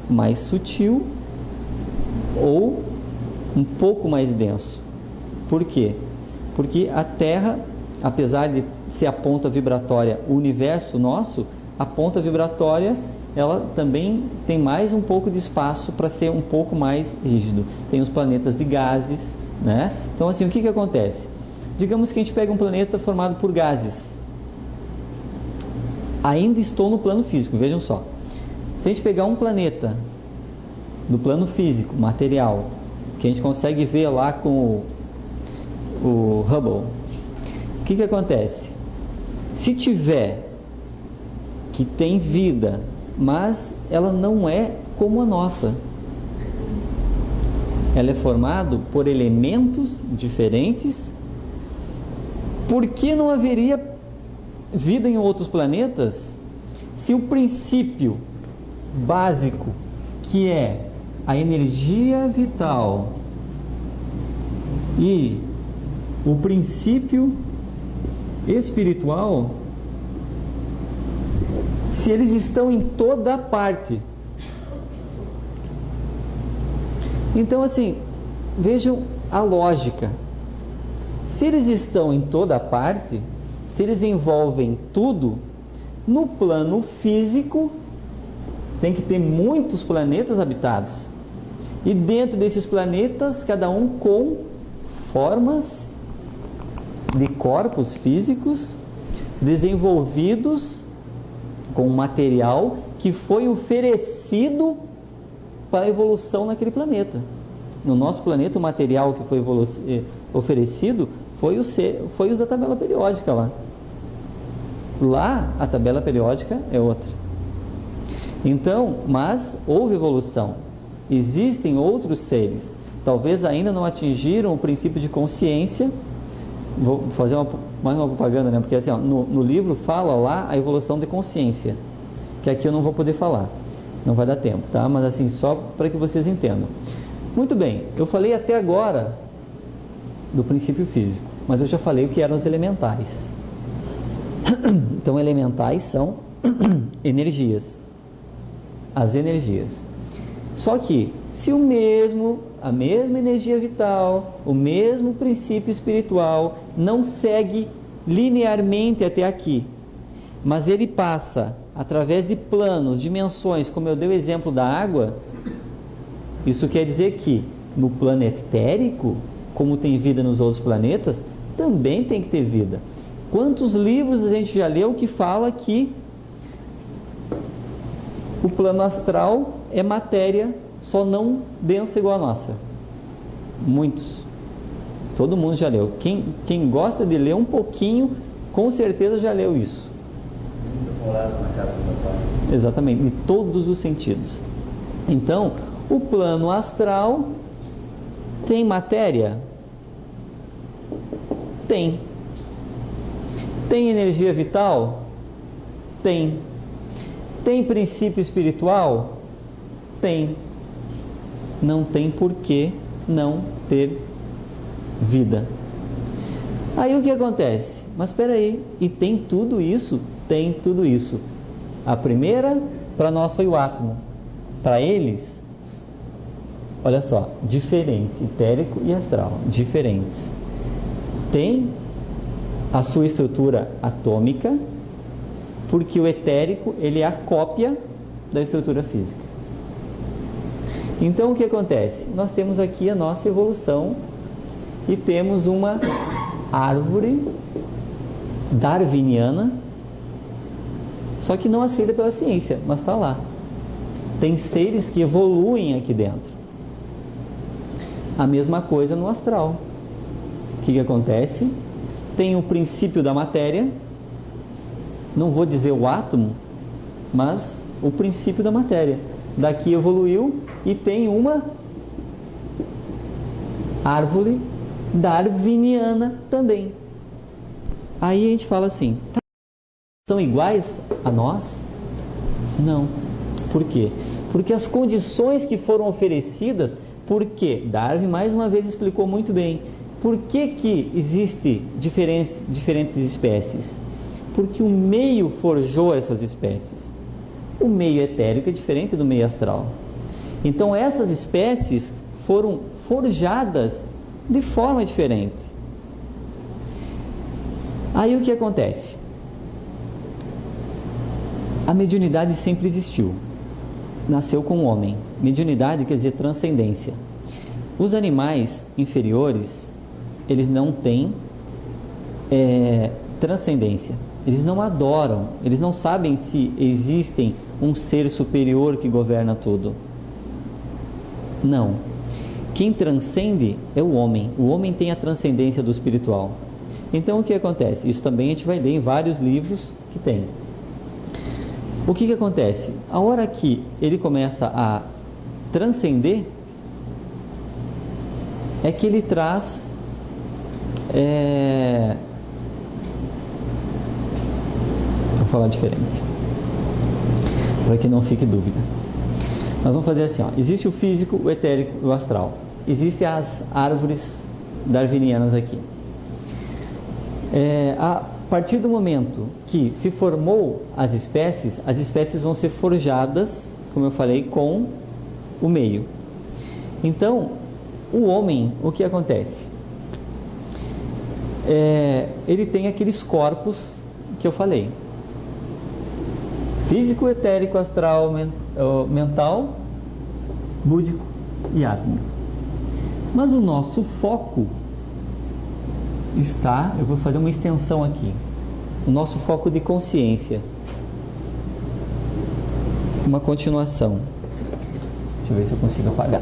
mais sutil ou um pouco mais denso. Por quê? Porque a Terra, apesar de ser a ponta vibratória, o universo nosso, a ponta vibratória, ela também tem mais um pouco de espaço para ser um pouco mais rígido. Tem os planetas de gases, né? Então, assim, o que acontece? Digamos que a gente pega um planeta formado por gases. Ainda estou no plano físico, vejam só. Se a gente pegar um planeta do plano físico, material, que a gente consegue ver lá com o Hubble, o que acontece? Se tiver, que tem vida, mas ela não é como a nossa, ela é formada por elementos diferentes. Por que não haveria vida em outros planetas se o princípio básico, que é a energia vital, e o princípio espiritual, se eles estão em toda parte? Então, assim, vejam a lógica. Se eles estão em toda parte, se eles envolvem tudo, no plano físico tem que ter muitos planetas habitados. E dentro desses planetas, cada um com formas de corpos físicos desenvolvidos com material que foi oferecido para a evolução naquele planeta. No nosso planeta, o material que foi oferecido foi os da tabela periódica lá. Lá, a tabela periódica é outra. Então, mas houve evolução. Existem outros seres. Talvez ainda não atingiram o princípio de consciência. Vou fazer mais uma propaganda, né? Porque assim, ó, no livro fala lá a evolução de consciência, que aqui eu não vou poder falar. Não vai dar tempo, tá? Mas assim, só para que vocês entendam. Muito bem, eu falei até agora do princípio físico, mas eu já falei o que eram os elementais. Então, elementais são energias. As energias. Só que, se a mesma energia vital, o mesmo princípio espiritual não segue linearmente até aqui, mas ele passa através de planos, dimensões, como eu dei o exemplo da água, isso quer dizer que no plano etérico, como tem vida nos outros planetas, também tem que ter vida. Quantos livros a gente já leu que fala que o plano astral é matéria, só não densa igual a nossa? Muitos. Todo mundo já leu. Quem gosta de ler um pouquinho, com certeza já leu isso. Exatamente, em todos os sentidos. Então, o plano astral tem matéria? Tem. Tem energia vital? Tem. Tem princípio espiritual? Tem. Não tem por que não ter vida. Aí o que acontece? Mas espera aí, e tem tudo isso? Tem tudo isso. A primeira, para nós, foi o átomo. Para eles, olha só, diferente, etérico e astral, diferentes. Tem a sua estrutura atômica, porque o etérico, ele é a cópia da estrutura física. Então o que acontece? Nós temos aqui a nossa evolução e temos uma árvore darwiniana, só que não aceita pela ciência, mas está lá. Tem seres que evoluem aqui dentro. A mesma coisa no astral. O que acontece? Tem o princípio da matéria, não vou dizer o átomo, mas o princípio da matéria. Daqui evoluiu e tem uma árvore darwiniana também. Aí a gente fala assim, são iguais a nós? Não. Por quê? Porque as condições que foram oferecidas, porque Darwin mais uma vez explicou muito bem, por que existe diferentes espécies? Porque o meio forjou essas espécies. O meio etérico é diferente do meio astral. Então essas espécies foram forjadas de forma diferente. Aí o que acontece? A mediunidade sempre existiu. Nasceu com o homem. Mediunidade quer dizer transcendência. Os animais inferiores, eles não têm transcendência. Eles não adoram, eles não sabem se existem um ser superior que governa tudo. Não. Quem transcende é o homem. O homem tem a transcendência do espiritual. Então o que acontece? Isso também a gente vai ler em vários livros que tem. O que acontece? A hora que ele começa a transcender, é que ele traz vou falar diferente, para que não fique dúvida. Nós vamos fazer assim, ó. Existe o físico, o etérico e o astral. Existem as árvores darwinianas aqui. A partir do momento que se formou as espécies vão ser forjadas, como eu falei, com o meio. Então, o homem, o que acontece? Ele tem aqueles corpos que eu falei. Físico, etérico, astral, mental, búdico e átmico. Mas o nosso foco está, eu vou fazer uma extensão aqui, o nosso foco de consciência, uma continuação. Deixa eu ver se eu consigo apagar.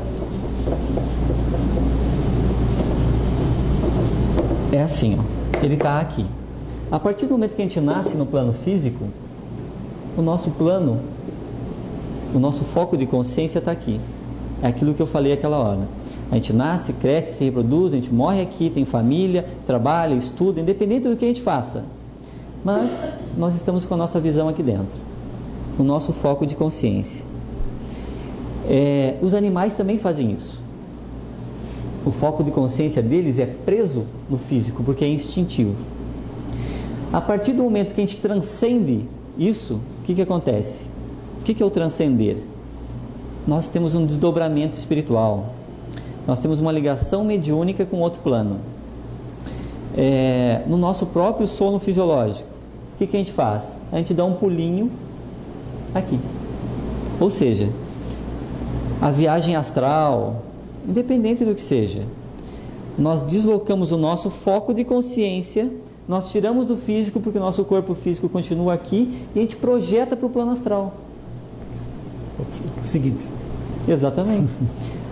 É assim, ó. Ele está aqui. A partir do momento que a gente nasce no plano físico, o nosso plano, o nosso foco de consciência está aqui. É aquilo que eu falei aquela hora. A gente nasce, cresce, se reproduz, a gente morre aqui, tem família, trabalha, estuda, independente do que a gente faça. Mas nós estamos com a nossa visão aqui dentro, o nosso foco de consciência. Os animais também fazem isso. O foco de consciência deles é preso no físico, porque é instintivo. A partir do momento que a gente transcende isso, o que acontece? O que é o transcender? Nós temos um desdobramento espiritual. Nós temos uma ligação mediúnica com outro plano. No nosso próprio sono fisiológico, o que a gente faz? A gente dá um pulinho aqui. Ou seja, a viagem astral, independente do que seja, nós deslocamos o nosso foco de consciência nós tiramos do físico porque o nosso corpo físico continua aqui e a gente projeta para o plano astral. Seguinte. Exatamente.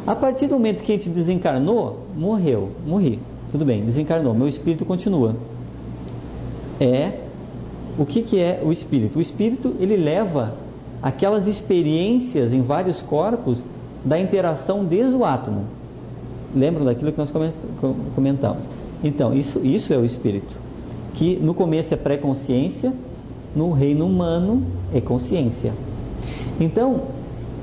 A partir do momento que a gente desencarnou, morri. Tudo bem, desencarnou, meu espírito continua. O que é o espírito? O espírito, ele leva aquelas experiências em vários corpos da interação desde o átomo. Lembram daquilo que nós comentamos? Então, isso é o espírito, que no começo é pré-consciência, no reino humano é consciência. Então,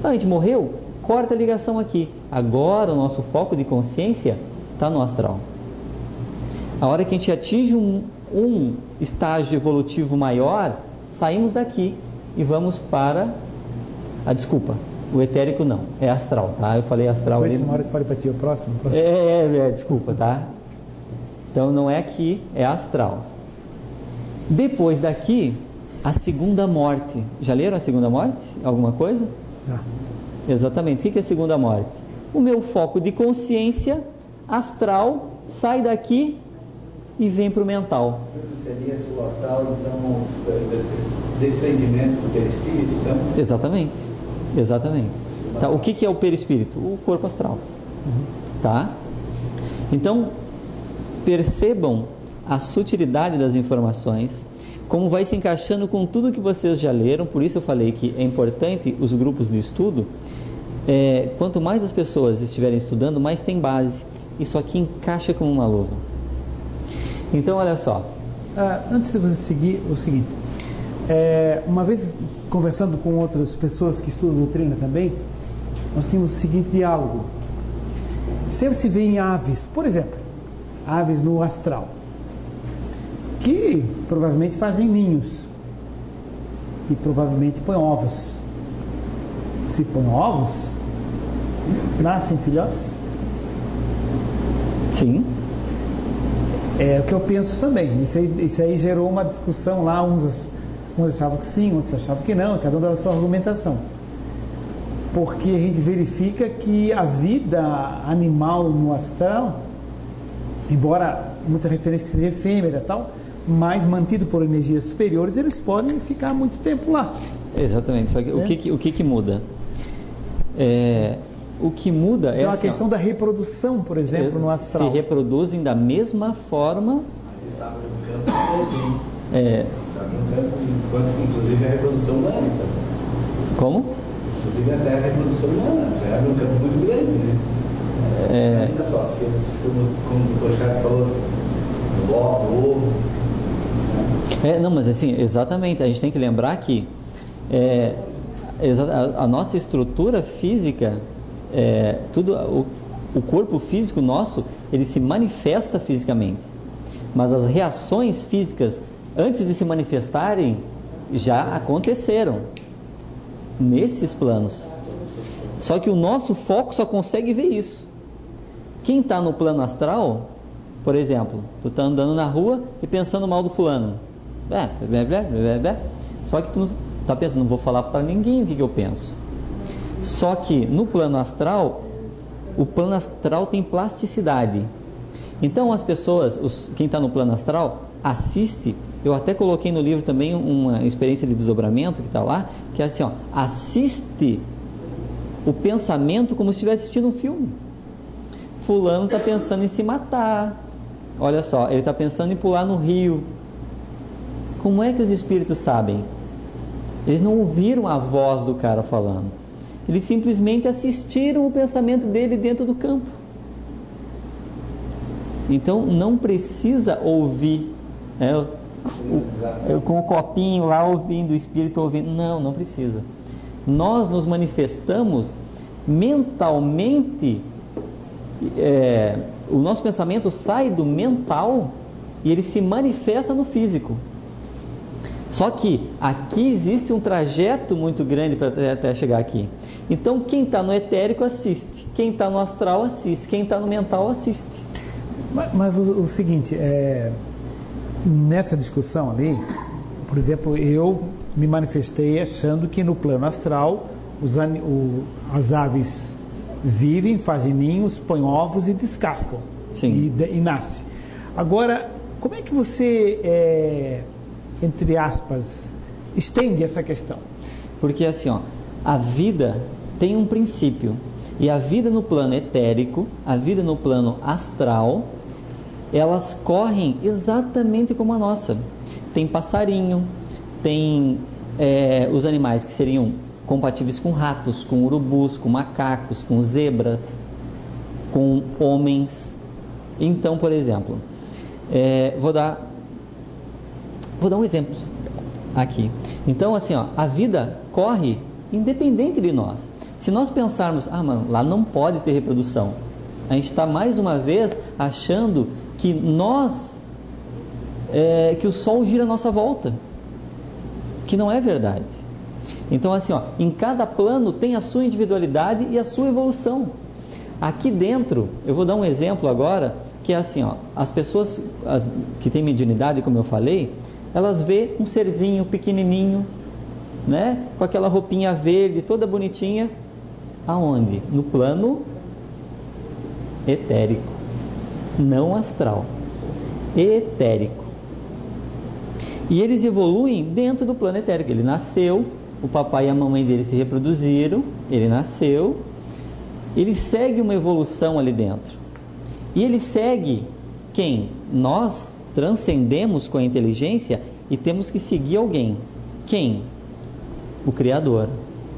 a gente morreu, corta a ligação aqui. Agora o nosso foco de consciência está no astral. A hora que a gente atinge um estágio evolutivo maior, saímos daqui e vamos para desculpa, o etérico não, é astral, tá? Eu falei astral. Depois uma hora eu falei para ti, o próximo. Desculpa, tá? Então não é aqui, é astral. Depois daqui, a segunda morte. Já leram a segunda morte? Alguma coisa? Já. Exatamente. O que é a segunda morte? O meu foco de consciência astral sai daqui e vem para o mental. Seria se o astral, então, desprendimento do perispírito, então? Exatamente. Tá, o que é o perispírito? O corpo astral. Tá? Então, percebam a sutilidade das informações, como vai se encaixando com tudo que vocês já leram. Por isso eu falei que é importante os grupos de estudo. Quanto mais as pessoas estiverem estudando, mais tem base. Isso aqui encaixa como uma luva. Então, olha só. Antes de você seguir, o seguinte. Uma vez conversando com outras pessoas que estudam doutrina também, nós tínhamos o seguinte diálogo. Sempre se vê em aves, por exemplo, aves no astral, que provavelmente fazem ninhos e provavelmente põem ovos. Se põem ovos, nascem filhotes? Sim. É o que eu penso também. Isso aí gerou uma discussão lá, uns achavam que sim, outros achavam que não, cada um dava a sua argumentação. Porque a gente verifica que a vida animal no astral, embora muita referência que seja efêmera e tal, mas mantido por energias superiores, eles podem ficar muito tempo lá. Exatamente. Só que o que muda? O que muda então, a questão da reprodução, por exemplo, no astral. Se reproduzem da mesma forma. Eles sabem no campo sabem no campo, inclusive a reprodução humana. Como? Inclusive até a reprodução humana. Já é um campo muito grande, né? Imagina só, se como o Policarpo falou, no ovo. Não, mas assim, exatamente. A gente tem que lembrar que a nossa estrutura física, o corpo físico nosso, ele se manifesta fisicamente, mas as reações físicas antes de se manifestarem já aconteceram nesses planos. Só que o nosso foco só consegue ver isso. Quem está no plano astral, por exemplo, tu está andando na rua e pensando mal do fulano, só que tu está pensando, não vou falar para ninguém o que eu penso. Só que no plano astral, o plano astral tem plasticidade. Então as pessoas, quem está no plano astral, assiste. Eu até coloquei no livro também uma experiência de desdobramento que está lá, que é assim, assiste o pensamento como se estivesse assistindo um filme. Fulano está pensando em se matar. Olha só, ele está pensando em pular no rio. Como é que os espíritos sabem? Eles não ouviram a voz do cara falando. Eles simplesmente assistiram o pensamento dele dentro do campo. Então não precisa ouvir, com o copinho lá ouvindo, o espírito ouvindo. Não precisa. Nós nos manifestamos mentalmente. O nosso pensamento sai do mental e ele se manifesta no físico. Só que aqui existe um trajeto muito grande para até chegar aqui. Então quem está no etérico assiste, quem está no astral assiste, quem está no mental assiste. Mas o seguinte, nessa discussão ali, por exemplo, eu me manifestei achando que no plano astral as aves vivem, fazem ninhos, põem ovos e descascam. Sim. E nascem. Agora, Como é que você, entre aspas, estende essa questão? Porque assim, ó, a vida tem um princípio, e a vida no plano etérico, a vida no plano astral, elas correm exatamente como a nossa. Tem passarinho, tem os animais que seriam compatíveis com ratos, com urubus, com macacos, com zebras, com homens. Então, por exemplo, vou dar um exemplo aqui. Então, assim, ó, a vida corre independente de nós. Se nós pensarmos, lá não pode ter reprodução, a gente está mais uma vez achando que que o Sol gira à nossa volta, que não é verdade. Então, assim, ó, em cada plano tem a sua individualidade e a sua evolução. Aqui dentro, eu vou dar um exemplo agora, que é assim, ó, as pessoas que têm mediunidade, como eu falei, elas vê um serzinho pequenininho, né, com aquela roupinha verde, toda bonitinha, aonde? No plano etérico, não astral, etérico. E eles evoluem dentro do plano etérico. Ele nasceu, o papai e a mamãe dele se reproduziram, ele nasceu, ele segue uma evolução ali dentro. E ele segue quem? Nós transcendemos com a inteligência e temos que seguir alguém. Quem? O Criador.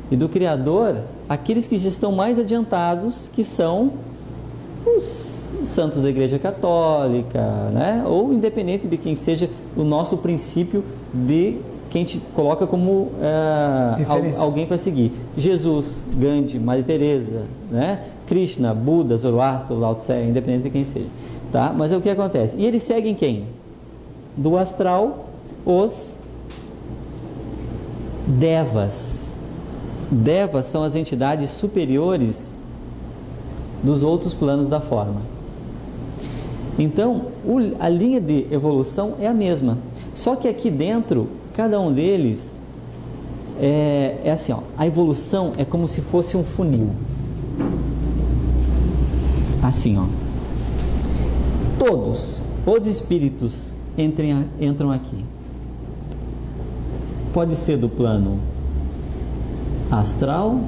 E do Criador, aqueles que já estão mais adiantados, que são os santos da Igreja Católica, né? Ou independente de quem seja o nosso princípio de quem te coloca como alguém para seguir. Jesus, Gandhi, Madre Teresa, né? Krishna, Buda, Zoroastro, Lao Tse, independente de quem seja. Tá? Mas é o que acontece. E eles seguem quem? Do astral, os Devas. Devas são as entidades superiores dos outros planos da forma. Então, a linha de evolução é a mesma. Só que aqui dentro, cada um deles é assim, ó, a evolução é como se fosse um funil. Assim, ó. Todos os espíritos entram aqui. Pode ser do plano astral,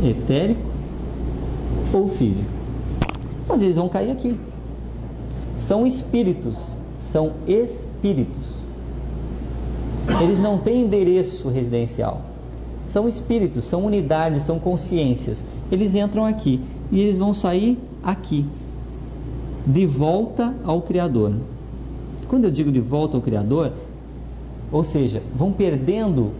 etérico ou físico. Mas eles vão cair aqui. São espíritos. São espíritos. Eles não têm endereço residencial. São espíritos, são unidades, são consciências. Eles entram aqui e eles vão sair aqui, de volta ao Criador. Quando eu digo de volta ao Criador, ou seja, vão perdendo,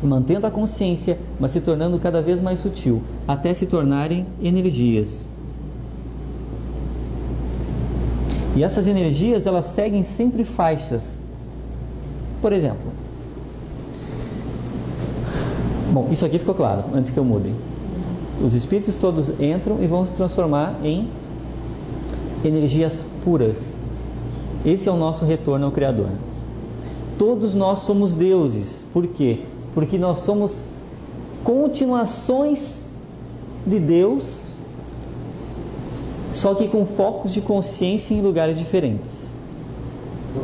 mantendo a consciência, mas se tornando cada vez mais sutil, até se tornarem energias. E essas energias, elas seguem sempre faixas. Por exemplo, bom, isso aqui ficou claro, antes que eu mude. Os espíritos todos entram e vão se transformar em energias puras. Esse é o nosso retorno ao Criador. Todos nós somos deuses. Por quê? Porque nós somos continuações de Deus, só que com focos de consciência em lugares diferentes. O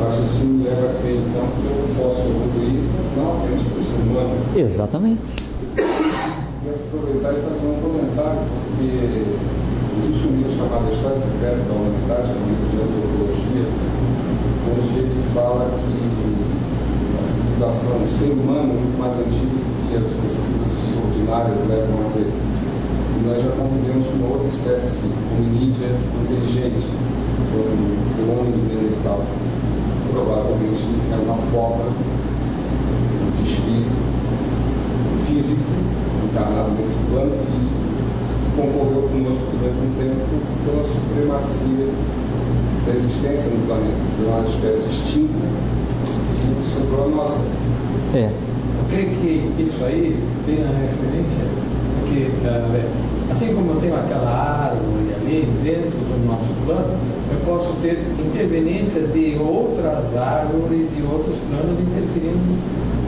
raciocínio leva a crer, então, que eu posso evoluir não apenas por ser humano. Exatamente. E aproveitar e fazer um comentário, porque existe um livro chamado A História Secreta da Humanidade, um livro de antropologia, onde ele fala que a civilização, o ser humano é muito mais antigo do que as pesquisas ordinárias levam a ter. E nós já convivemos com uma outra espécie hominídea inteligente, o homem neandertal. Provavelmente é uma forma de espírito físico, encarnado nesse plano físico, que concorreu conosco durante um tempo pela supremacia da existência no planeta, de uma espécie extinta que sobrou a nossa. Eu creio que isso aí tem a referência que, assim como eu tenho aquela árvore ali dentro do nosso plano, eu posso ter interferência de outras árvores e outros planos interferindo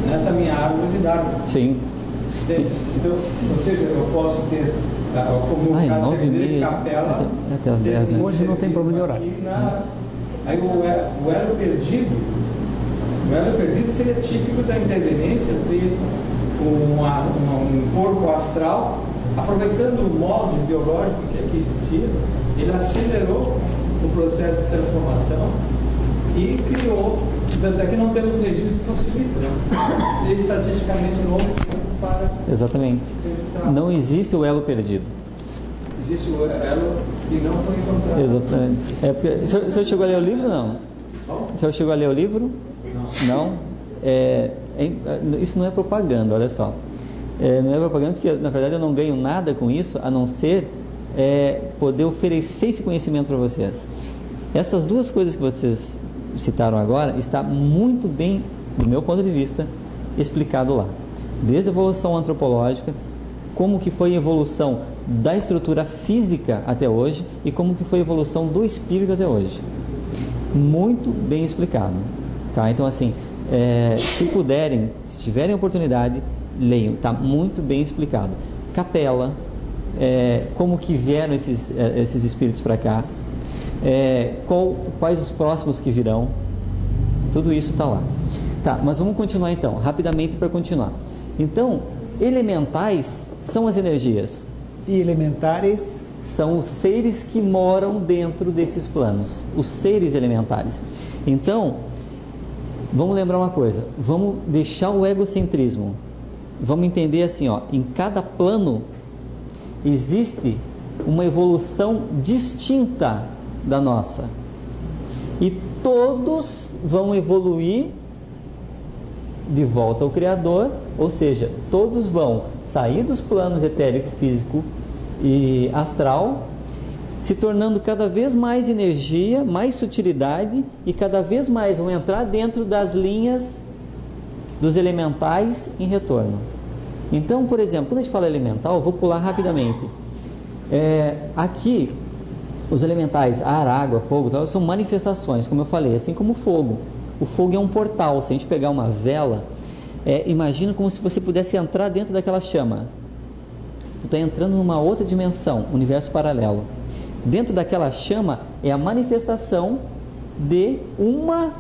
nessa minha árvore de Dharma. Sim. Então, ou seja, eu posso ter como o Ai, caso 9h30, de Capela. até as 10, né? Hoje não tem problema de horário. Aí o elo perdido seria típico da intervenência de um corpo astral, aproveitando o molde biológico que aqui existia, ele acelerou o processo de transformação e criou, daqui não temos registro fossilífero, estatisticamente longo tempo para... Exatamente. Não existe o elo perdido. Existe o elo que não foi encontrado. Exatamente. É porque, o senhor chegou a ler o livro ou não? O senhor chegou a ler o livro? Não? Isso não é propaganda, olha só. Não é propaganda porque, na verdade, eu não ganho nada com isso, a não ser poder oferecer esse conhecimento para vocês. Essas duas coisas que vocês citaram agora está muito bem, do meu ponto de vista, explicado lá. Desde a evolução antropológica, como que foi a evolução da estrutura física até hoje e como que foi a evolução do espírito até hoje. Muito bem explicado. Tá? Então, assim, se puderem, se tiverem oportunidade, leiam. Está muito bem explicado. Capela, como que vieram esses espíritos para cá, quais os próximos que virão. Tudo isso está lá. Tá, mas vamos continuar então, rapidamente para continuar. Então, elementais são as energias. E elementares são os seres que moram dentro desses planos, os seres elementares. Então, vamos lembrar uma coisa, vamos deixar o egocentrismo, vamos entender assim, ó, em cada plano existe uma evolução distinta da nossa, e todos vão evoluir de volta ao Criador, ou seja, todos vão sair dos planos etérico, físico e astral, se tornando cada vez mais energia, mais sutilidade, e cada vez mais vão entrar dentro das linhas dos elementais em retorno. Então, por exemplo, quando a gente fala elemental, eu vou pular rapidamente. Aqui, os elementais, ar, água, fogo, são manifestações, como eu falei, assim como o fogo. O fogo é um portal. Se a gente pegar uma vela, imagina como se você pudesse entrar dentro daquela chama. Tu está entrando numa outra dimensão, universo paralelo. Dentro daquela chama é a manifestação de uma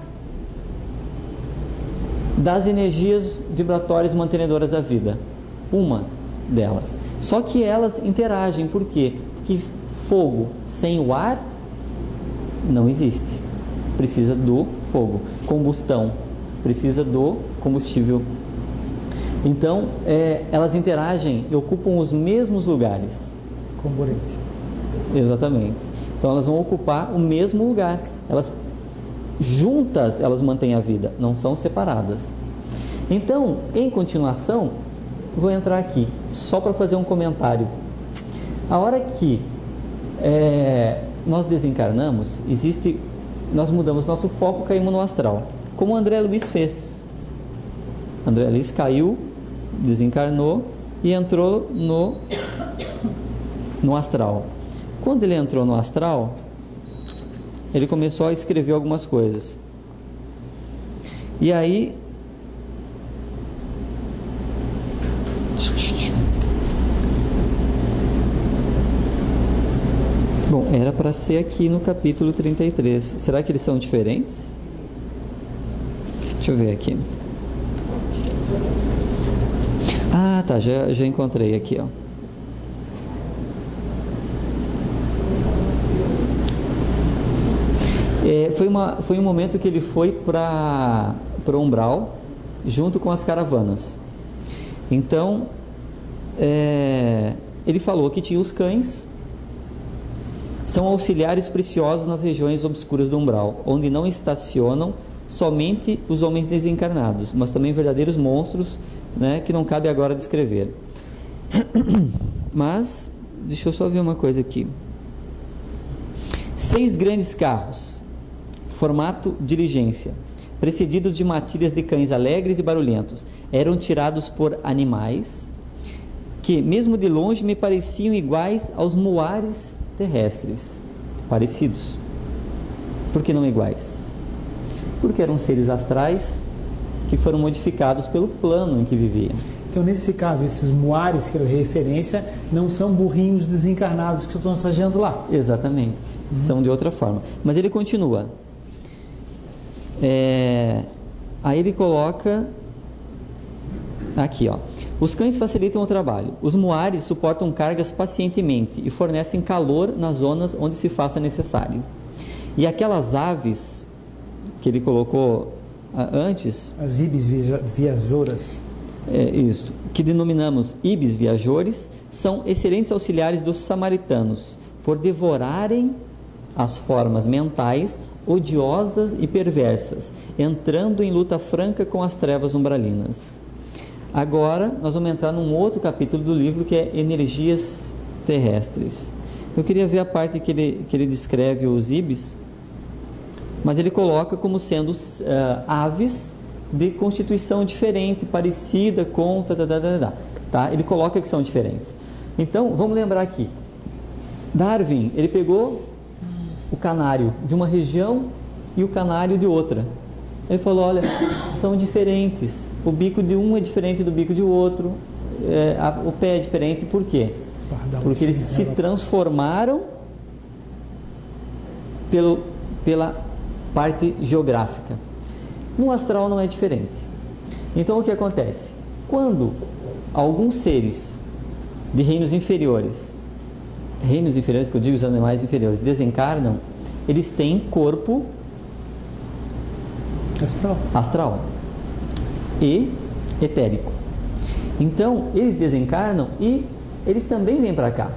das energias vibratórias mantenedoras da vida. Uma delas. Só que elas interagem. Por quê? Porque fogo sem o ar não existe. Precisa do fogo. Combustão precisa do combustível. Então, elas interagem e ocupam os mesmos lugares. Componente. Exatamente. Então, elas vão ocupar o mesmo lugar. Elas juntas, elas mantêm a vida, não são separadas. Então, em continuação, vou entrar aqui só para fazer um comentário. A hora que nós desencarnamos, nós mudamos nosso foco, caímos no astral, como o André Luiz fez. André Luiz caiu, desencarnou e entrou no astral. Quando ele entrou no astral, ele começou a escrever algumas coisas. E aí bom, era para ser aqui no capítulo 33. Será que eles são diferentes? Deixa eu ver aqui. Ah, tá, já encontrei aqui, ó. Foi um momento que ele foi para o umbral junto com as caravanas. Então, ele falou que tinha os cães, são auxiliares preciosos nas regiões obscuras do umbral, onde não estacionam somente os homens desencarnados, mas também verdadeiros monstros, né, que não cabe agora descrever. Mas, deixa eu só ver uma coisa aqui. 6 grandes carros, formato diligência, precedidos de matilhas de cães alegres e barulhentos, eram tirados por animais que, mesmo de longe, me pareciam iguais aos muares terrestres. Parecidos. Por que não iguais? Porque eram seres astrais que foram modificados pelo plano em que viviam. Então, nesse caso, esses muares que eu referência não são burrinhos desencarnados que estão estagiando lá. Exatamente. São de outra forma. Mas ele continua. Aí ele coloca aqui, ó. Os cães facilitam o trabalho. Os muares suportam cargas pacientemente e fornecem calor nas zonas onde se faça necessário. E aquelas aves que ele colocou antes, as ibis viajoras, isso, que denominamos ibis viajores, são excelentes auxiliares dos samaritanos, por devorarem as formas mentais odiosas e perversas, entrando em luta franca com as trevas umbralinas. Agora nós vamos entrar num outro capítulo do livro, que é energias terrestres. Eu queria ver a parte que ele descreve os ibis, mas ele coloca como sendo aves de constituição diferente, parecida com... Tá? Ele coloca que são diferentes. Então, vamos lembrar aqui. Darwin, ele pegou o canário de uma região e o canário de outra. Ele falou, olha, são diferentes. O bico de um é diferente do bico de outro. O pé é diferente. Por quê? Porque eles se transformaram pela parte geográfica. No astral não é diferente. Então o que acontece? Quando alguns seres de reinos inferiores que eu digo os animais inferiores, desencarnam, eles têm corpo astral e etérico. Então eles desencarnam e eles também vêm para cá.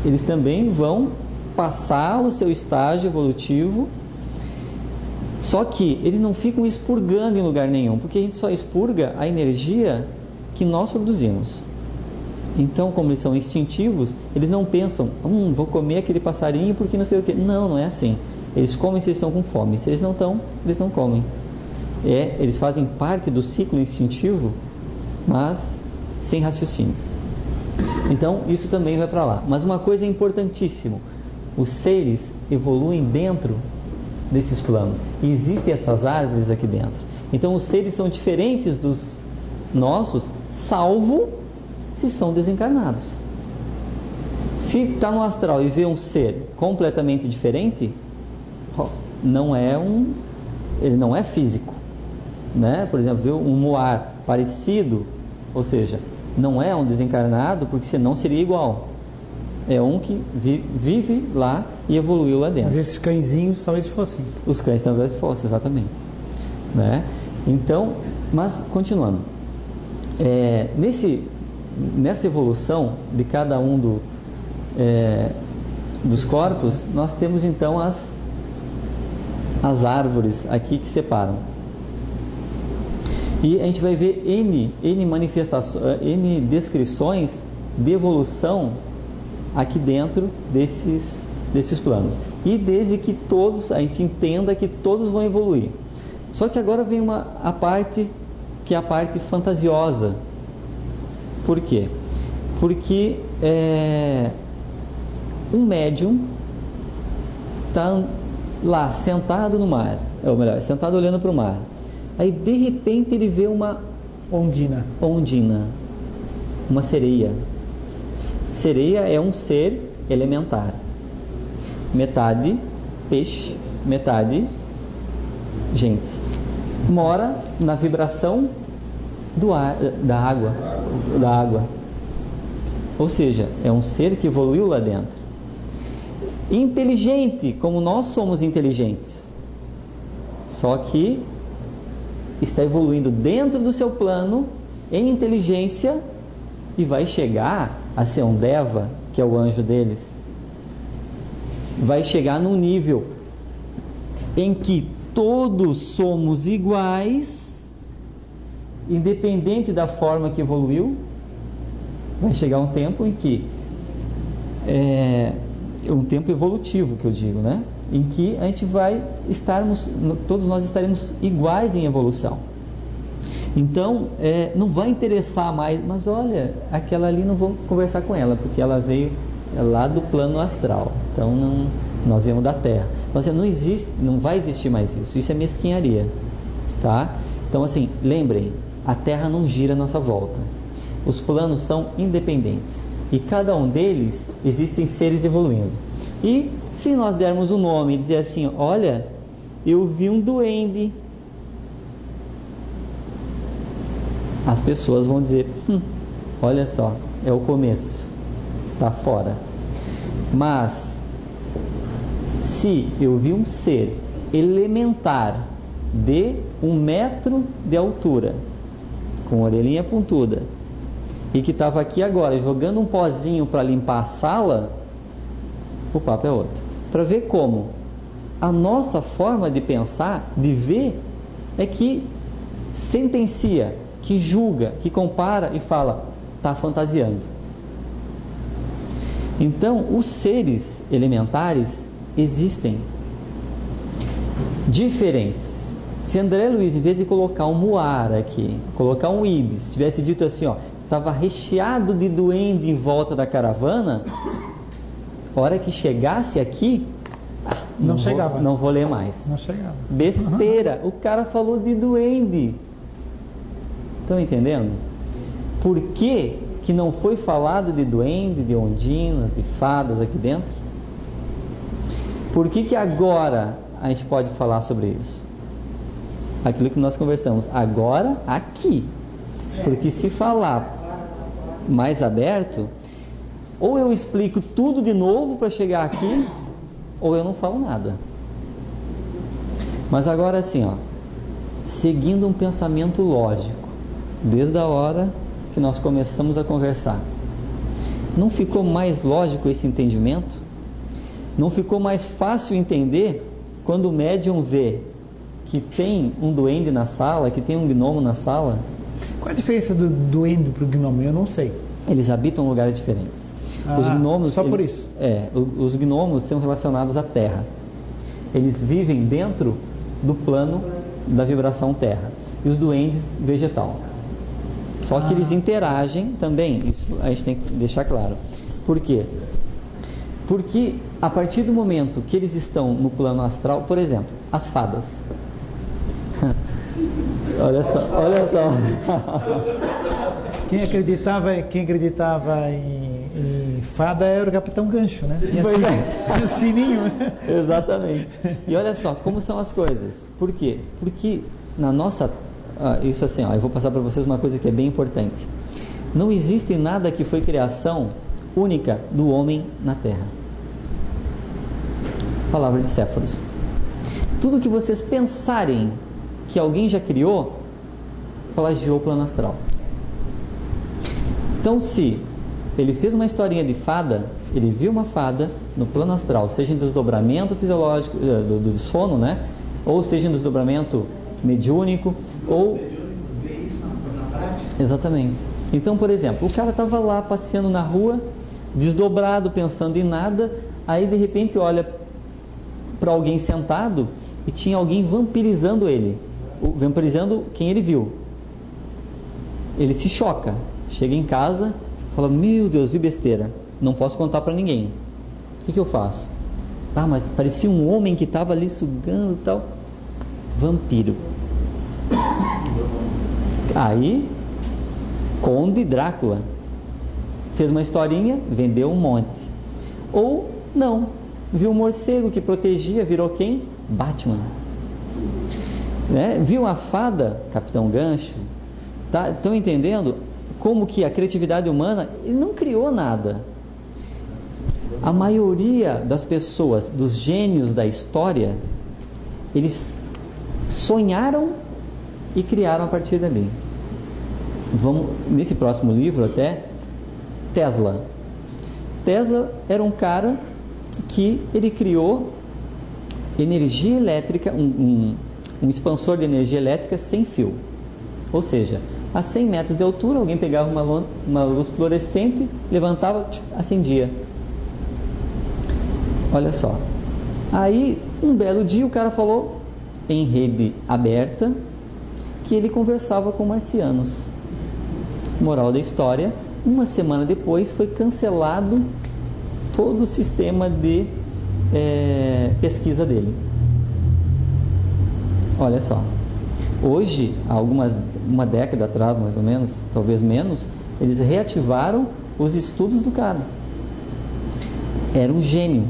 Eles também vão passar o seu estágio evolutivo, só que eles não ficam expurgando em lugar nenhum, porque a gente só expurga a energia que nós produzimos. Então, como eles são instintivos, eles não pensam, vou comer aquele passarinho porque não sei o que. Não é assim. Eles comem se eles estão com fome. Se eles não estão, eles não comem. Eles fazem parte do ciclo instintivo, mas sem raciocínio. Então, isso também vai para lá. Mas uma coisa importantíssima: os seres evoluem dentro desses planos. E existem essas árvores aqui dentro. Então, os seres são diferentes dos nossos, salvo se são desencarnados. Se está no astral e vê um ser completamente diferente, ele não é físico, né? Por exemplo, vê um muar parecido, ou seja, não é um desencarnado, porque senão seria igual. É um que vive lá e evoluiu lá dentro. Mas esses cãezinhos talvez fossem. Os cães talvez fossem, exatamente, né? Então, mas continuando, nessa evolução de cada um dos corpos, nós temos então as árvores aqui que separam. E a gente vai ver N manifestações, N descrições de evolução aqui dentro desses planos. E desde que a gente entenda que todos vão evoluir. Só que agora vem a parte que é a parte fantasiosa. Por quê? Porque um médium está lá sentado no mar, ou melhor, sentado olhando para o mar. Aí de repente ele vê uma ondina, uma sereia. Sereia é um ser elementar, metade peixe, metade gente. Mora na vibração da água. Ou seja, é um ser que evoluiu lá dentro. Inteligente, como nós somos inteligentes. Só que está evoluindo dentro do seu plano em inteligência e vai chegar a ser um Deva, que é o anjo deles. Vai chegar num nível em que todos somos iguais, independente da forma que evoluiu. Vai chegar um tempo em que um tempo evolutivo, que eu digo, né? Em que a gente todos nós estaremos iguais em evolução. Então, não vai interessar mais, mas olha, aquela ali não vou conversar com ela, porque ela veio lá do plano astral. Então, nós viemos da Terra. Então, não existe, não vai existir mais isso. Isso é mesquinharia, tá? Então, assim, lembrem, a Terra não gira à nossa volta. Os planos são independentes. E cada um deles existem seres evoluindo. E se nós dermos um nome e dizer assim, olha, eu vi um duende, as pessoas vão dizer, olha só, é o começo, está fora. Mas se eu vi um ser elementar de 1 metro de altura, com orelhinha pontuda, e que estava aqui agora jogando um pozinho para limpar a sala, o papo é outro. Para ver como a nossa forma de pensar, de ver, é que sentencia, que julga, que compara e fala, está fantasiando. Então, os seres elementares existem, diferentes. Se André Luiz, em vez de colocar um muara aqui, colocar um ibis, tivesse dito assim, estava recheado de duende em volta da caravana, a hora que chegasse aqui, não chegava. Não vou ler mais. Não chegava. Besteira. O cara falou de duende. Estão entendendo? Por que que não foi falado de duende, de ondinas, de fadas aqui dentro? Por que que agora a gente pode falar sobre isso? Aquilo que nós conversamos. Agora, aqui. Porque se falar mais aberto, ou eu explico tudo de novo para chegar aqui, ou eu não falo nada. Mas agora assim, seguindo um pensamento lógico, desde a hora que nós começamos a conversar, não ficou mais lógico esse entendimento? Não ficou mais fácil entender quando o médium vê que tem um duende na sala, que tem um gnomo na sala? Qual a diferença do duende para o gnomo? Eu não sei. Eles habitam lugares diferentes. Os gnomos, só por isso? Os gnomos são relacionados à terra. Eles vivem dentro do plano da vibração terra. E os duendes, vegetal. Só que eles interagem também. Isso a gente tem que deixar claro. Por quê? Porque a partir do momento que eles estão no plano astral, por exemplo, as fadas. Olha só. Quem acreditava em fada era o Capitão Gancho, né? Tinha o sininho. Exatamente. E olha só como são as coisas. Por quê? Porque na nossa... isso assim, eu vou passar para vocês uma coisa que é bem importante. Não existe nada que foi criação única do homem na Terra. Palavra de Séforos. Tudo que vocês pensarem que alguém já criou, plagiou o plano astral. Então, se ele fez uma historinha de fada, ele viu uma fada no plano astral, seja em desdobramento fisiológico do sono, né? Ou seja em desdobramento mediúnico, ou... Exatamente. Então, por exemplo, o cara estava lá passeando na rua, desdobrado, pensando em nada, aí de repente olha para alguém sentado e tinha alguém vampirizando ele, vampirizando quem ele viu. Ele se choca, chega em casa, fala, meu Deus, vi besteira, não posso contar para ninguém. O que eu faço? Mas parecia um homem que estava ali sugando e tal. Vampiro. Aí, Conde Drácula fez uma historinha, vendeu um monte. Ou não, viu um morcego que protegia, virou quem? Batman. Viu a fada, Capitão Gancho. Estão entendendo como que a criatividade humana, ele não criou nada. A maioria das pessoas, dos gênios da história, eles sonharam e criaram a partir dali. Vamos, nesse próximo livro até, Tesla. Tesla era um cara que ele criou energia elétrica, um expansor de energia elétrica sem fio. Ou seja, a 100 metros de altura, alguém pegava uma luz fluorescente, levantava, acendia. Olha só. Aí, um belo dia, o cara falou, em rede aberta, que ele conversava com marcianos. Moral da história, uma semana depois foi cancelado todo o sistema de pesquisa dele. Olha só. Hoje, há uma década atrás, mais ou menos, talvez menos, eles reativaram os estudos do cara. Era um gênio.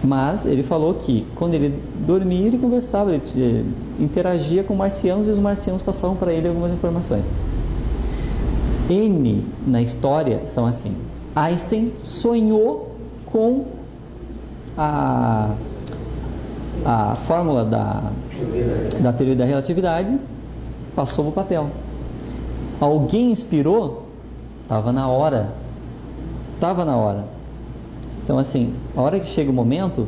Mas ele falou que quando ele dormia, ele conversava, ele interagia com marcianos e os marcianos passavam para ele algumas informações. N na história são assim. Einstein sonhou com a fórmula da teoria da relatividade, passou para o papel. Alguém inspirou, estava na hora. Então, assim, a hora que chega o momento,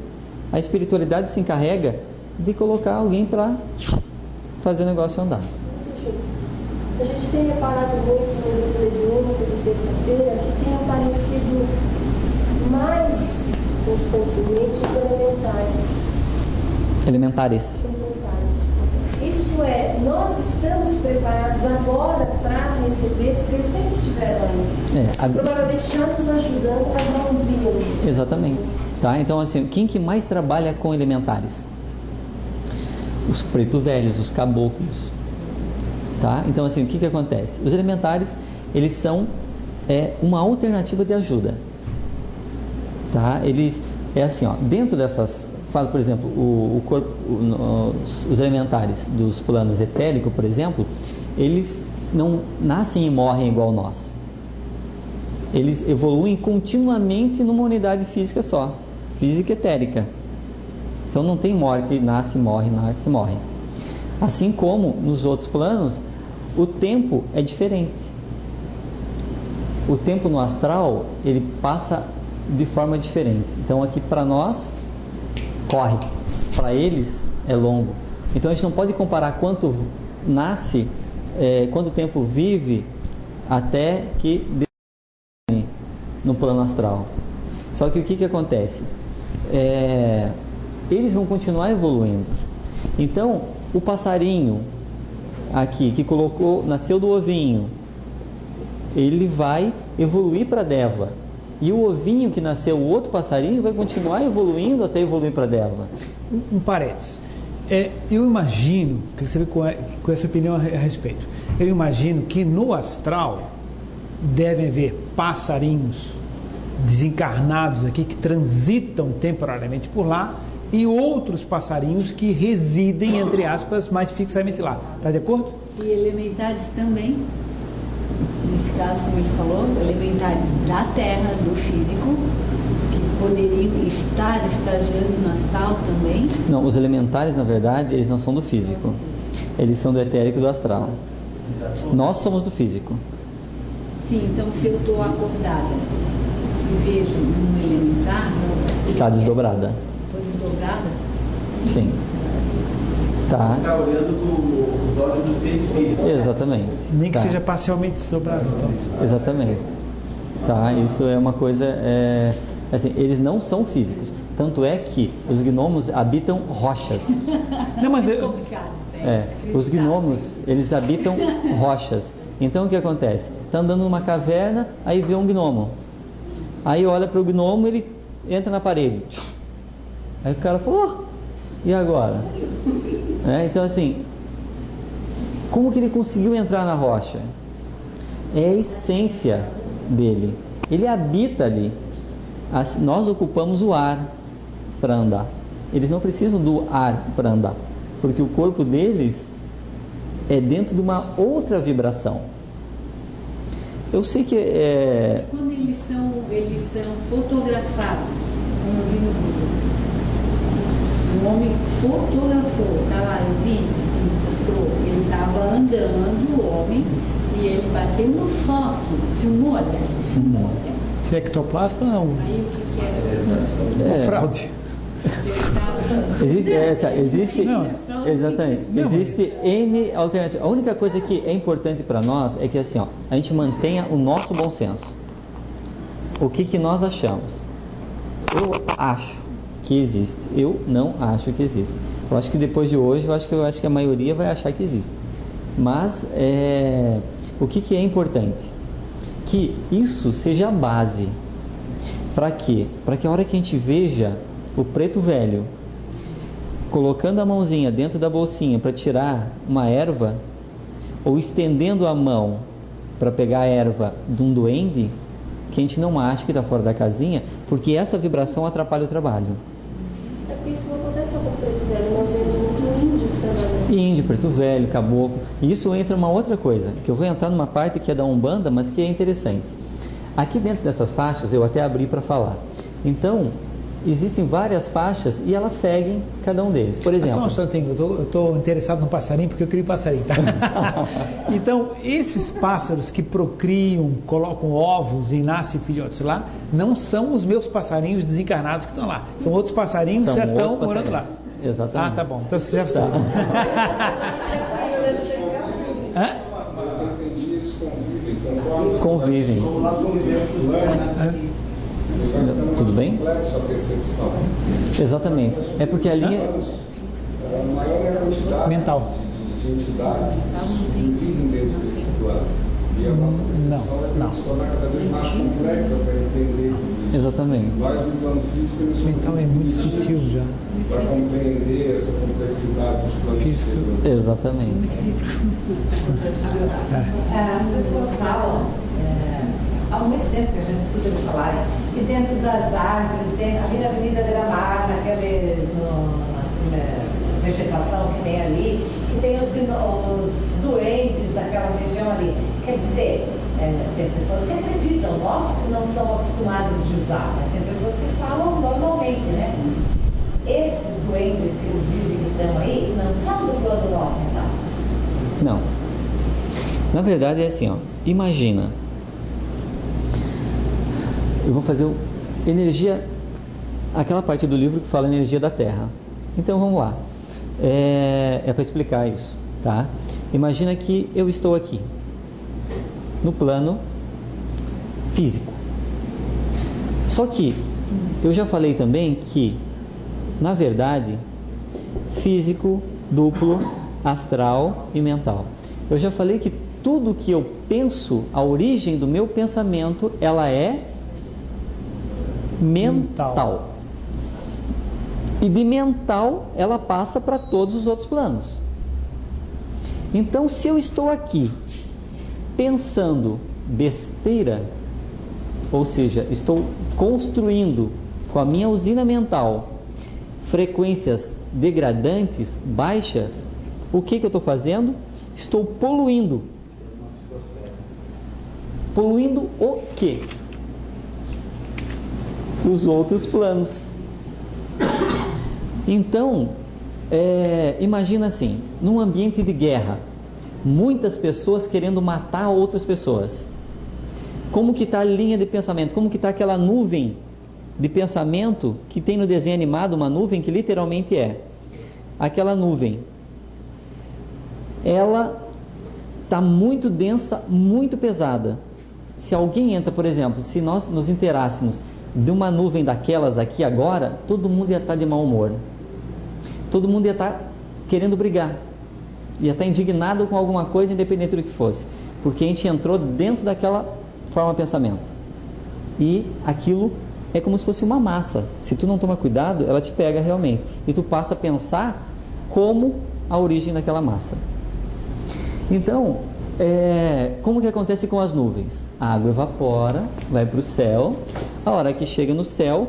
a espiritualidade se encarrega de colocar alguém para fazer o negócio andar. A gente tem reparado muito no livro mediúnico de terça-feira que tem aparecido mais constantemente os Elementares. Isso é, nós estamos preparados agora para receber, porque eles sempre estiveram aí. Provavelmente já nos ajudando, mas não víamos. Exatamente. Tá? Então, assim, quem que mais trabalha com elementares? Os pretos velhos, os caboclos. Tá? Então, assim, o que acontece? Os elementares, eles são uma alternativa de ajuda. Tá? Eles, assim, ó, dentro dessas... Por exemplo, o corpo, os elementares dos planos etérico, por exemplo, eles não nascem e morrem igual nós. Eles evoluem continuamente numa unidade física só, física etérica. Então não tem morte, nasce, morre, nasce, morre. Assim como nos outros planos, o tempo é diferente. O tempo no astral, ele passa de forma diferente. Então aqui para nós corre, para eles é longo. Então a gente não pode comparar quanto nasce, quanto tempo vive até que no plano astral. Só que o que acontece? Eles vão continuar evoluindo. Então o passarinho aqui que nasceu do ovinho, ele vai evoluir para Deva. E o ovinho que nasceu, o outro passarinho, vai continuar evoluindo até evoluir para Deva. Um parênteses. Eu imagino, queria saber com essa opinião a respeito. Eu imagino que no astral devem haver passarinhos desencarnados aqui que transitam temporariamente por lá e outros passarinhos que residem, entre aspas, mais fixamente lá. Está de acordo? E elementares também. Nesse caso, como ele falou, elementares da Terra, do físico, que poderiam estar estagiando no astral também? Não, os elementares, na verdade, eles não são do físico. Eles são do etérico e do astral. Nós somos do físico. Sim, então se eu estou acordada e vejo um elementar... Está desdobrada. Estou desdobrada? Sim. Tá. Está olhando com os olhos do espírito. Exatamente. Nem que seja parcialmente desdobrado. Então. Exatamente. Tá, isso é uma coisa... assim, eles não são físicos. Tanto é que os gnomos habitam rochas. Não, mas os gnomos, eles habitam rochas. Então o que acontece? Está andando numa caverna, aí vê um gnomo. Aí olha para o gnomo, ele entra na parede. Aí o cara fala, e agora? Então assim, como que ele conseguiu entrar na rocha? É a essência dele. Ele habita ali. Nós ocupamos o ar para andar. Eles não precisam do ar para andar, porque o corpo deles é dentro de uma outra vibração. Eu sei que quando eles são fotografados, como vi no vídeo, um homem fotografou, tá lá, eu vi, assim, mostrou, ele estava andando, o homem, e ele bateu uma foto, filmou até, Se é ectoplasma, não. Aí o que Uma fraude. Existe Não. exatamente. Não, Existe N alternativas. A única coisa que é importante para nós é que assim, a gente mantenha o nosso bom senso. O que nós achamos? Eu acho que existe. Eu não acho que existe. Eu acho que depois de hoje, eu acho que a maioria vai achar que existe. Mas o que é importante? Que isso seja a base. Para quê? Para que a hora que a gente veja o preto velho colocando a mãozinha dentro da bolsinha para tirar uma erva, ou estendendo a mão para pegar a erva de um duende, que a gente não acha que está fora da casinha, porque essa vibração atrapalha o trabalho. É porque isso não acontece só com o preto velho, nós vemos muito índios também. Índio, preto velho, caboclo. E isso entra uma outra coisa, que eu vou entrar numa parte que é da Umbanda, mas que é interessante. Aqui dentro dessas faixas, eu até abri para falar. Então, existem várias faixas e elas seguem cada um deles. Por exemplo... Só um instantinho, eu estou interessado no passarinho porque eu crio passarinho, tá? Então, esses pássaros que procriam, colocam ovos e nascem filhotes lá, não são os meus passarinhos desencarnados que estão lá. São outros passarinhos que já estão morando lá. Exatamente. Ah, tá bom. Então você já sabe. Hã? Eu entendi, eles convivem. Convivem. Tudo bem? Complexo a percepção. Exatamente. É porque a linha... Maior quantidade Mental. de entidades que vivem dentro desse plano. E a nossa percepção vai se tornar cada vez mais complexa para entender tudo isso. Exatamente. Nós, no plano físico, eles Mental é muito sutil já. para compreender essa complexidade dos planos Físico. Exatamente. As pessoas falam, há muito tempo que a gente escuta eles falarem, que dentro das árvores, ali na Avenida Beira-Mar, naquela vegetação que tem ali, que tem os doentes daquela região ali. Quer dizer, tem pessoas que acreditam, nós que não somos acostumados de usar, mas tem pessoas que falam normalmente, né? Esses doentes que eles dizem que estão aí, não são do plano nosso, então? Não. Na verdade é assim, ó. Imagina. Eu vou fazer energia, aquela parte do livro que fala energia da Terra. Então vamos lá. É para explicar isso, tá? Imagina que eu estou aqui, no plano físico. Só que eu já falei também que, na verdade, físico, duplo, astral e mental. Eu já falei que tudo que eu penso, a origem do meu pensamento, ela é mental. E de mental ela passa para todos os outros planos. Então, se eu estou aqui pensando besteira, ou seja, estou construindo com a minha usina mental frequências degradantes, baixas, o que eu estou fazendo? Estou poluindo. Poluindo o quê? Os outros planos. Então, imagina assim, num ambiente de guerra, muitas pessoas querendo matar outras pessoas. Como que está a linha de pensamento? Como que está aquela nuvem de pensamento que tem no desenho animado, uma nuvem que literalmente é aquela nuvem. Ela está muito densa, muito pesada. Se alguém entra, por exemplo, se nós nos interássemos de uma nuvem daquelas aqui agora, todo mundo ia estar de mau humor. Todo mundo ia estar querendo brigar. Ia estar indignado com alguma coisa, independente do que fosse. Porque a gente entrou dentro daquela forma de pensamento. E aquilo é como se fosse uma massa. Se tu não tomar cuidado, ela te pega realmente. E tu passa a pensar como a origem daquela massa. Então, como que acontece com as nuvens? A água evapora, vai para o céu. A hora que chega no céu,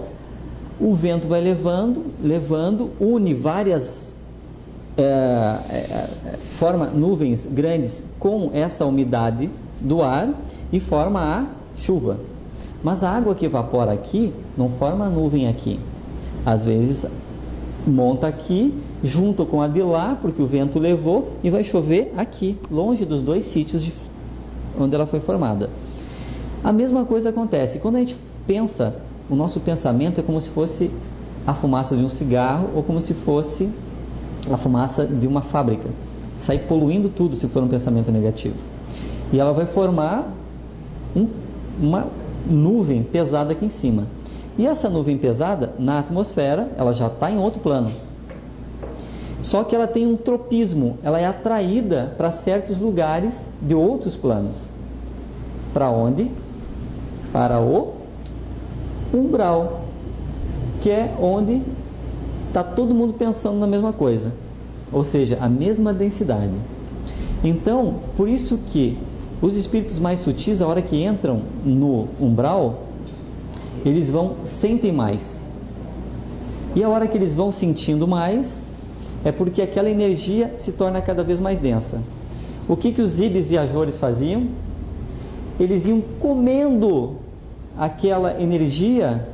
o vento vai levando, une várias forma nuvens grandes com essa umidade do ar e forma a chuva. Mas a água que evapora aqui não forma a nuvem aqui. Às vezes monta aqui junto com a de lá, porque o vento levou, e vai chover aqui, longe dos dois sítios onde ela foi formada. A mesma coisa acontece quando a gente pensa. O nosso pensamento é como se fosse a fumaça de um cigarro ou como se fosse a fumaça de uma fábrica. Sai poluindo tudo se for um pensamento negativo. E ela vai formar uma nuvem pesada aqui em cima. E essa nuvem pesada, na atmosfera, ela já está em outro plano. Só que ela tem um tropismo, ela é atraída para certos lugares de outros planos. Para onde? Para o umbral, que é onde está todo mundo pensando na mesma coisa, ou seja, a mesma densidade. Então, por isso que os espíritos mais sutis, a hora que entram no umbral, eles sentem mais. E a hora que eles vão sentindo mais, é porque aquela energia se torna cada vez mais densa. O que os ibis viajores faziam? Eles iam comendo aquela energia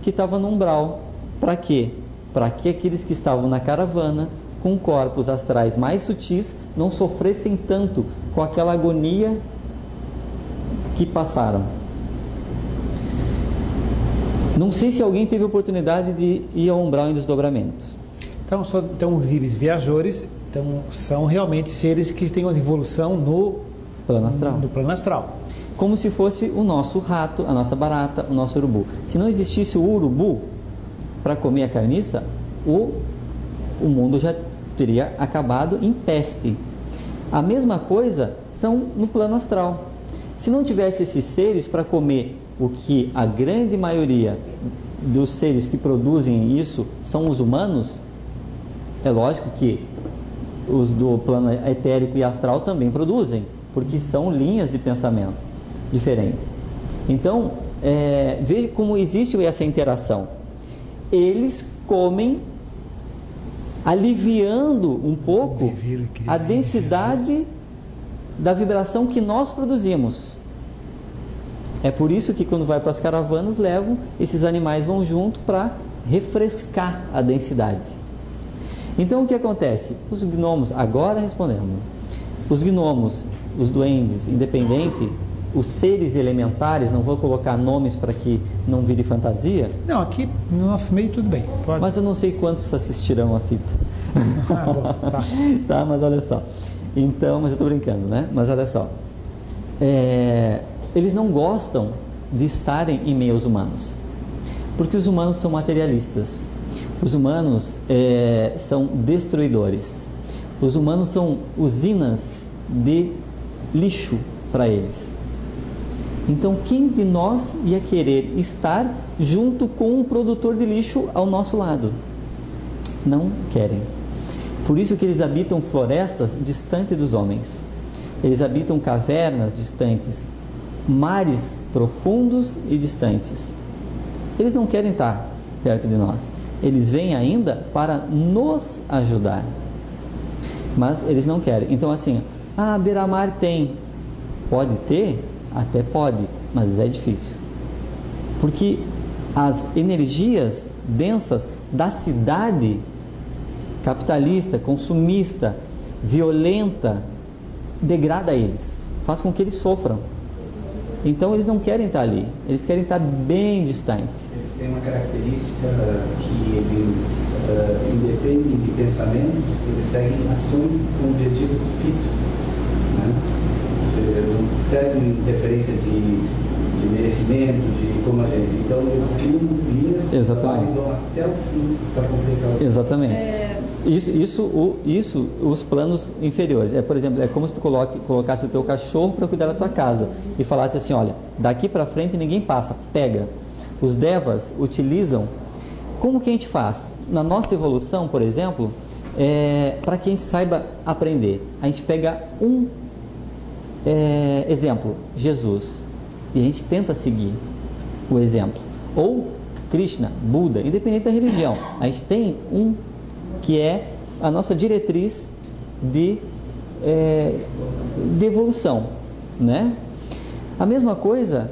que estava no umbral. Para quê? Para que aqueles que estavam na caravana, com corpos astrais mais sutis, não sofressem tanto com aquela agonia que passaram. Não sei se alguém teve a oportunidade de ir ao umbral em desdobramento. Então os ibis viajores são realmente seres que têm uma evolução no plano astral. Como se fosse o nosso rato, a nossa barata, o nosso urubu. Se não existisse o urubu para comer a carniça, o mundo já teria acabado em peste. A mesma coisa são no plano astral. Se não tivesse esses seres para comer o que a grande maioria dos seres que produzem isso são os humanos, é lógico que os do plano etérico e astral também produzem, porque são linhas de pensamento diferentes. Então, veja como existe essa interação. Eles comem, aliviando um pouco a densidade da vibração que nós produzimos. É por isso que quando vai para as caravanas, esses animais vão junto para refrescar a densidade. Então o que acontece? Os gnomos, agora respondendo, os gnomos, os duendes, independente, os seres elementares, não vou colocar nomes para que não vire fantasia. Não, aqui no nosso meio tudo bem. Pode. Mas eu não sei quantos assistirão a fita. Bom, tá. Tá, mas olha só. Então, mas eu estou brincando, né? Mas olha só. Eles não gostam de estarem em meio aos humanos, porque os humanos são materialistas. Os humanos são destruidores. Os humanos são usinas de lixo para eles. Então, quem de nós ia querer estar junto com um produtor de lixo ao nosso lado? Não querem. Por isso que eles habitam florestas distantes dos homens. Eles habitam cavernas distantes, mares profundos e distantes. Eles não querem estar perto de nós. Eles vêm ainda para nos ajudar, mas eles não querem. Então assim, beira-mar tem. Pode ter? Até pode, mas é difícil. Porque as energias densas da cidade capitalista, consumista, violenta, degrada eles, faz com que eles sofram. Então eles não querem estar ali, eles querem estar bem distantes. Eles têm uma característica que eles independem de pensamentos, eles seguem ações com objetivos fixos, né? Ou seja, não seguem interferência de merecimento, de como a gente. Então eles criam linhas e vão até o fim para cumprir aquela. Exatamente. Isso, os planos inferiores. Por exemplo, é como se tu colocasse o teu cachorro para cuidar da tua casa e falasse assim, olha, daqui para frente ninguém passa, pega. Os devas utilizam. Como que a gente faz? Na nossa evolução, por exemplo, para que a gente saiba aprender, a gente pega um exemplo, Jesus, e a gente tenta seguir o exemplo. Ou Krishna, Buda, independente da religião, a gente tem um que é a nossa diretriz de evolução, né? A mesma coisa,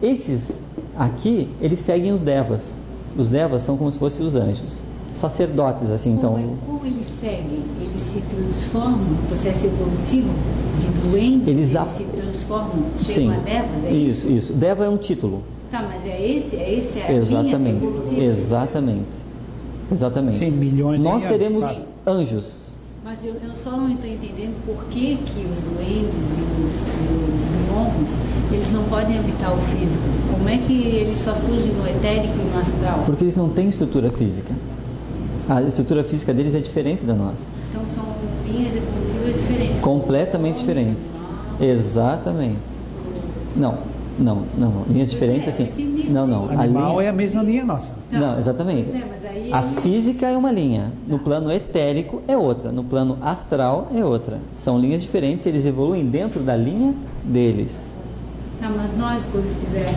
esses aqui, eles seguem os devas. Os devas são como se fossem os anjos, sacerdotes, assim. Como eles seguem? Eles se transformam no processo evolutivo de duendes? Eles se transformam, chegam a devas? É isso. Deva é um título. Tá, mas esse é a exatamente, linha evolutiva? Exatamente. Sim, milhões de Nós anos, seremos sabe? Anjos. Mas eu só não estou entendendo por que os duendes e os gnomos, eles não podem habitar o físico. Como é que eles só surgem no etérico e no astral? Porque eles não têm estrutura física. A estrutura física deles é diferente da nossa. Então são linhas evolutivas diferentes. Completamente diferentes. Exatamente. Não. Linhas diferentes assim. Não. Animal é a mesma linha nossa. Não, exatamente. Mas aí A física é uma linha, no plano etérico é outra, no plano astral é outra. São linhas diferentes, eles evoluem dentro da linha deles. Não, mas nós, quando estivermos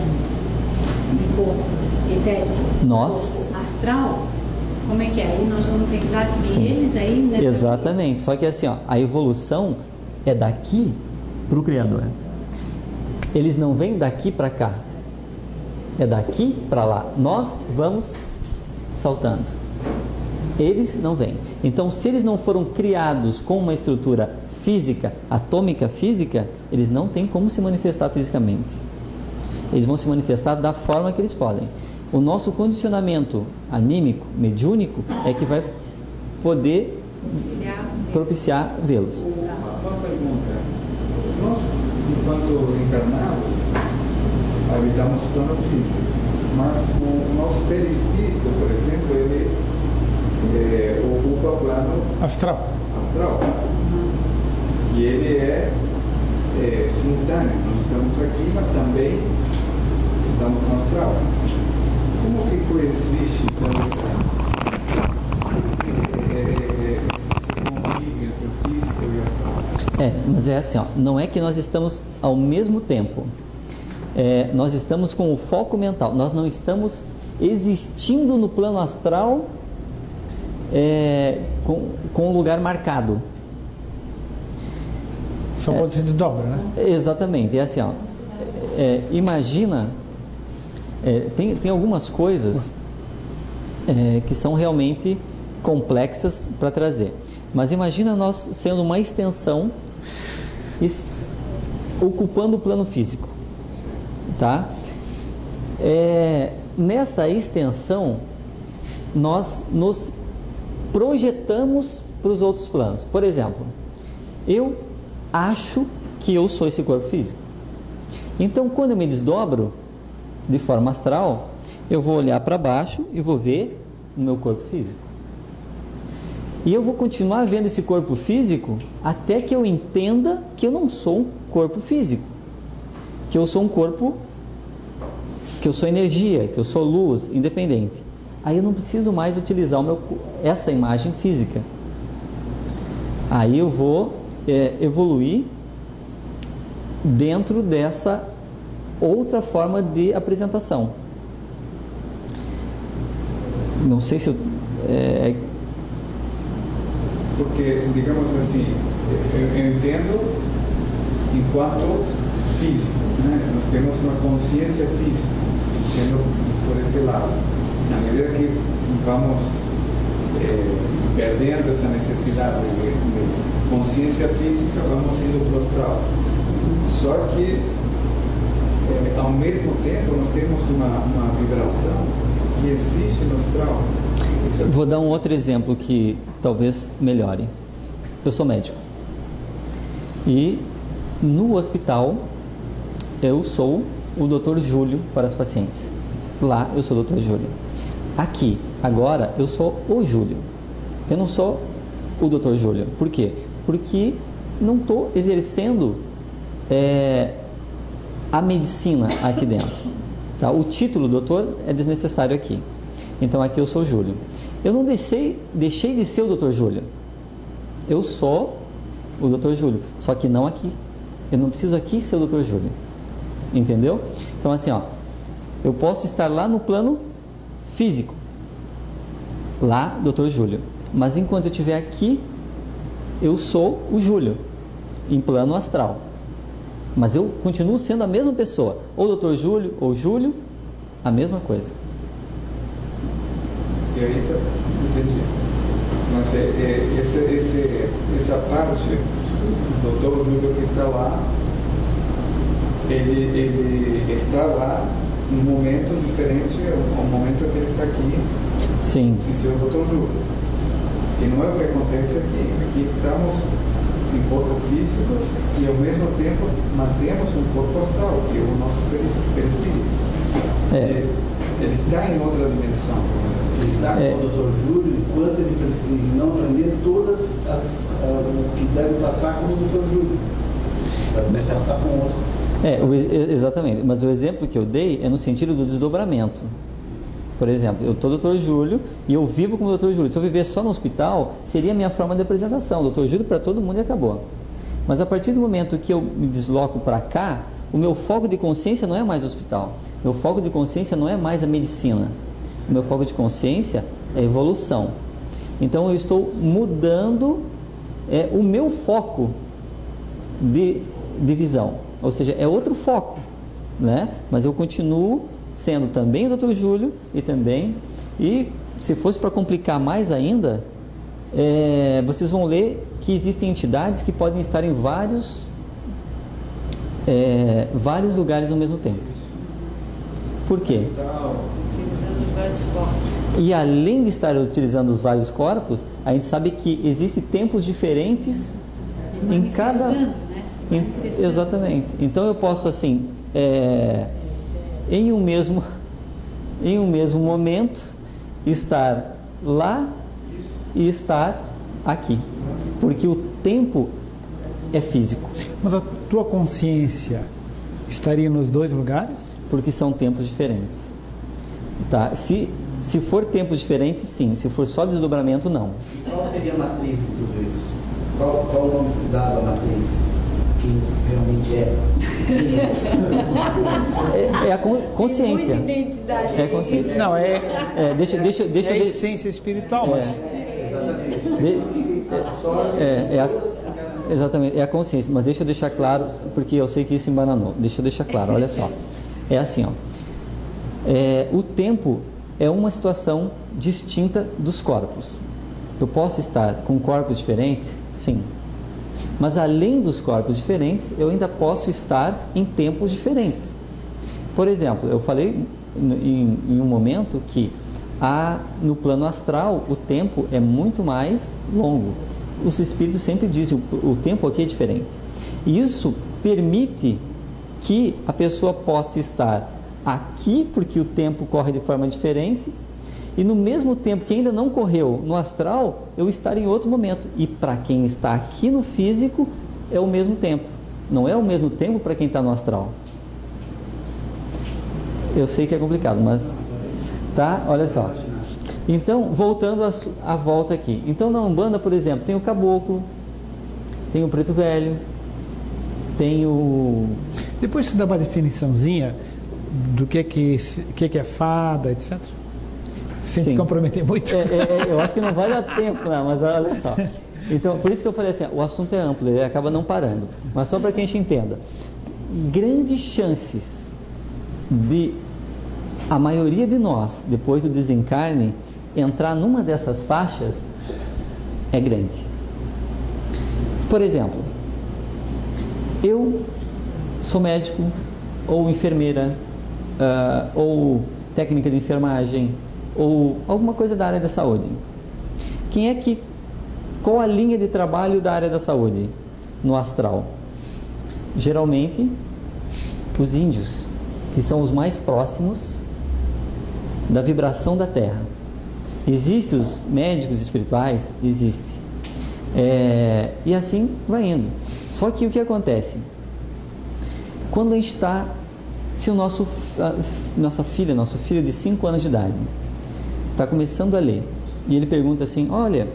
em corpo etérico, nós, astral, como é que é? Aí nós vamos entrar que sim, eles aí, né? Exatamente. Só que assim, ó, a evolução é daqui para o Criador. Eles não vêm daqui para cá. É daqui para lá. Nós vamos saltando. Eles não vêm. Então, se eles não foram criados com uma estrutura física, atômica física, eles não têm como se manifestar fisicamente. Eles vão se manifestar da forma que eles podem. O nosso condicionamento anímico, mediúnico, é que vai poder propiciar vê-los. Uma pergunta. Nós, enquanto encarnados, habitamos o plano físico, mas o nosso perispírito, por exemplo, ele ocupa o plano Astral. E ele é simultâneo. Nós estamos aqui, mas também estamos no astral. Como que coexiste, então, esse convívio entre o físico e o astral? Mas é assim, ó, não é que nós estamos ao mesmo tempo. Nós estamos com o foco mental. Nós não estamos existindo no plano astral com um lugar marcado. Só pode ser de dobra, né? Exatamente. É assim, ó, imagina, tem algumas coisas que são realmente complexas para trazer. Mas imagina nós sendo uma extensão ocupando o plano físico. Tá? Nessa extensão, nós nos projetamos para os outros planos. Por exemplo, eu acho que eu sou esse corpo físico. Então, quando eu me desdobro de forma astral, eu vou olhar para baixo e vou ver o meu corpo físico. E eu vou continuar vendo esse corpo físico até que eu entenda que eu não sou um corpo físico, que eu sou um corpo, que eu sou energia, que eu sou luz, independente. Aí eu não preciso mais utilizar essa imagem física. Aí eu vou evoluir dentro dessa outra forma de apresentação. Não sei se eu... Porque, digamos assim, eu entendo enquanto físico, né? Nós temos uma consciência física, entendo por esse lado. Na medida que vamos perdendo essa necessidade de consciência física, vamos indo para o astral. Só que, ao mesmo tempo, nós temos uma vibração que existe no astral. Vou dar um outro exemplo que talvez melhore. Eu sou médico. E no hospital, eu sou o Dr. Júlio para os pacientes. Lá, eu sou o Dr. Júlio. Aqui, agora, eu sou o Júlio. Eu não sou o Dr. Júlio. Por quê? Porque não estou exercendo a medicina aqui dentro. Tá? O título doutor é desnecessário aqui. Então, aqui eu sou o Júlio. Eu não deixei de ser o Dr. Júlio. Eu sou o Dr. Júlio, só que não aqui. Eu não preciso aqui ser o Dr. Júlio. Entendeu? Então, assim, ó, eu posso estar lá no plano físico. Lá, Dr. Júlio. Mas enquanto eu estiver aqui, eu sou o Júlio, em plano astral. Mas eu continuo sendo a mesma pessoa. Ou Dr. Júlio, ou Júlio, a mesma coisa. E aí, entendi. Mas essa parte do Dr. Júlio que está lá, ele está lá num momento diferente ao momento que ele está aqui. Sim. Em seu Dr. Júlio. Que não é o que acontece aqui. Aqui estamos em corpo físico e ao mesmo tempo mantemos um corpo astral, que é o nosso perispírito. Ele está em outra dimensão. Ele está com o Dr. Júlio enquanto ele preferir não aprender todas o que deve passar com o Dr. Júlio. Deve passar com outro. Exatamente, mas o exemplo que eu dei é no sentido do desdobramento. Por exemplo, eu estou Dr. Júlio e eu vivo como Dr. Júlio. Se eu viver só no hospital, seria a minha forma de apresentação. Dr. Júlio para todo mundo e acabou. Mas a partir do momento que eu me desloco para cá, o meu foco de consciência não é mais o hospital. Meu foco de consciência não é mais a medicina. O meu foco de consciência é a evolução. Então eu estou mudando o meu foco de visão. Ou seja, é outro foco, né? Mas eu continuo sendo também o Dr. Júlio e se fosse para complicar mais ainda, vocês vão ler que existem entidades que podem estar em vários lugares ao mesmo tempo. Por quê? Utilizando os vários corpos. E além de estar utilizando os vários corpos, a gente sabe que existem tempos diferentes em cada... Né? Exatamente. Então eu posso assim, em um mesmo momento, estar lá e estar aqui. Porque o tempo é físico. Mas a tua consciência estaria nos dois lugares? Porque são tempos diferentes. Tá? Se for tempos diferentes, sim. Se for só desdobramento, não. E qual seria a matriz de tudo isso? Qual o nome dado à matriz? Quem realmente é a consciência. Tem muita identidade. É consciência. Não, deixa a essência espiritual, mas... Exatamente, é a consciência. Mas deixa eu deixar claro, porque eu sei que isso embananou. Deixa eu deixar claro, olha só. É assim, ó. O tempo é uma situação distinta dos corpos. Eu posso estar com corpos diferentes? Sim. Mas além dos corpos diferentes, eu ainda posso estar em tempos diferentes. Por exemplo, eu falei em um momento que no plano astral o tempo é muito mais longo. Os espíritos sempre dizem o tempo aqui é diferente. E isso permite que a pessoa possa estar aqui, porque o tempo corre de forma diferente, e no mesmo tempo que ainda não correu no astral, eu estar em outro momento. E para quem está aqui no físico, é o mesmo tempo. Não é o mesmo tempo para quem está no astral. Eu sei que é complicado, mas... Tá? Olha só. Então, voltando a volta aqui. Então, na Umbanda, por exemplo, tem o caboclo, tem o preto velho, tem o... Depois você dá uma definiçãozinha do que é fada, etc. Sem se comprometer muito. Eu acho que não vai dar tempo, não, mas olha só. Então, por isso que eu falei assim, o assunto é amplo, ele acaba não parando. Mas só para que a gente entenda. Grandes chances de a maioria de nós, depois do desencarne, entrar numa dessas faixas é grande. Por exemplo, eu sou médico, ou enfermeira, ou técnica de enfermagem, ou alguma coisa da área da saúde. Qual a linha de trabalho da área da saúde no astral? Geralmente, os índios, que são os mais próximos da vibração da Terra. Existem os médicos espirituais? Existe. E assim vai indo. Só que o que acontece? Quando a gente está... Se nosso filho de 5 anos de idade está começando a ler, e ele pergunta assim, olha,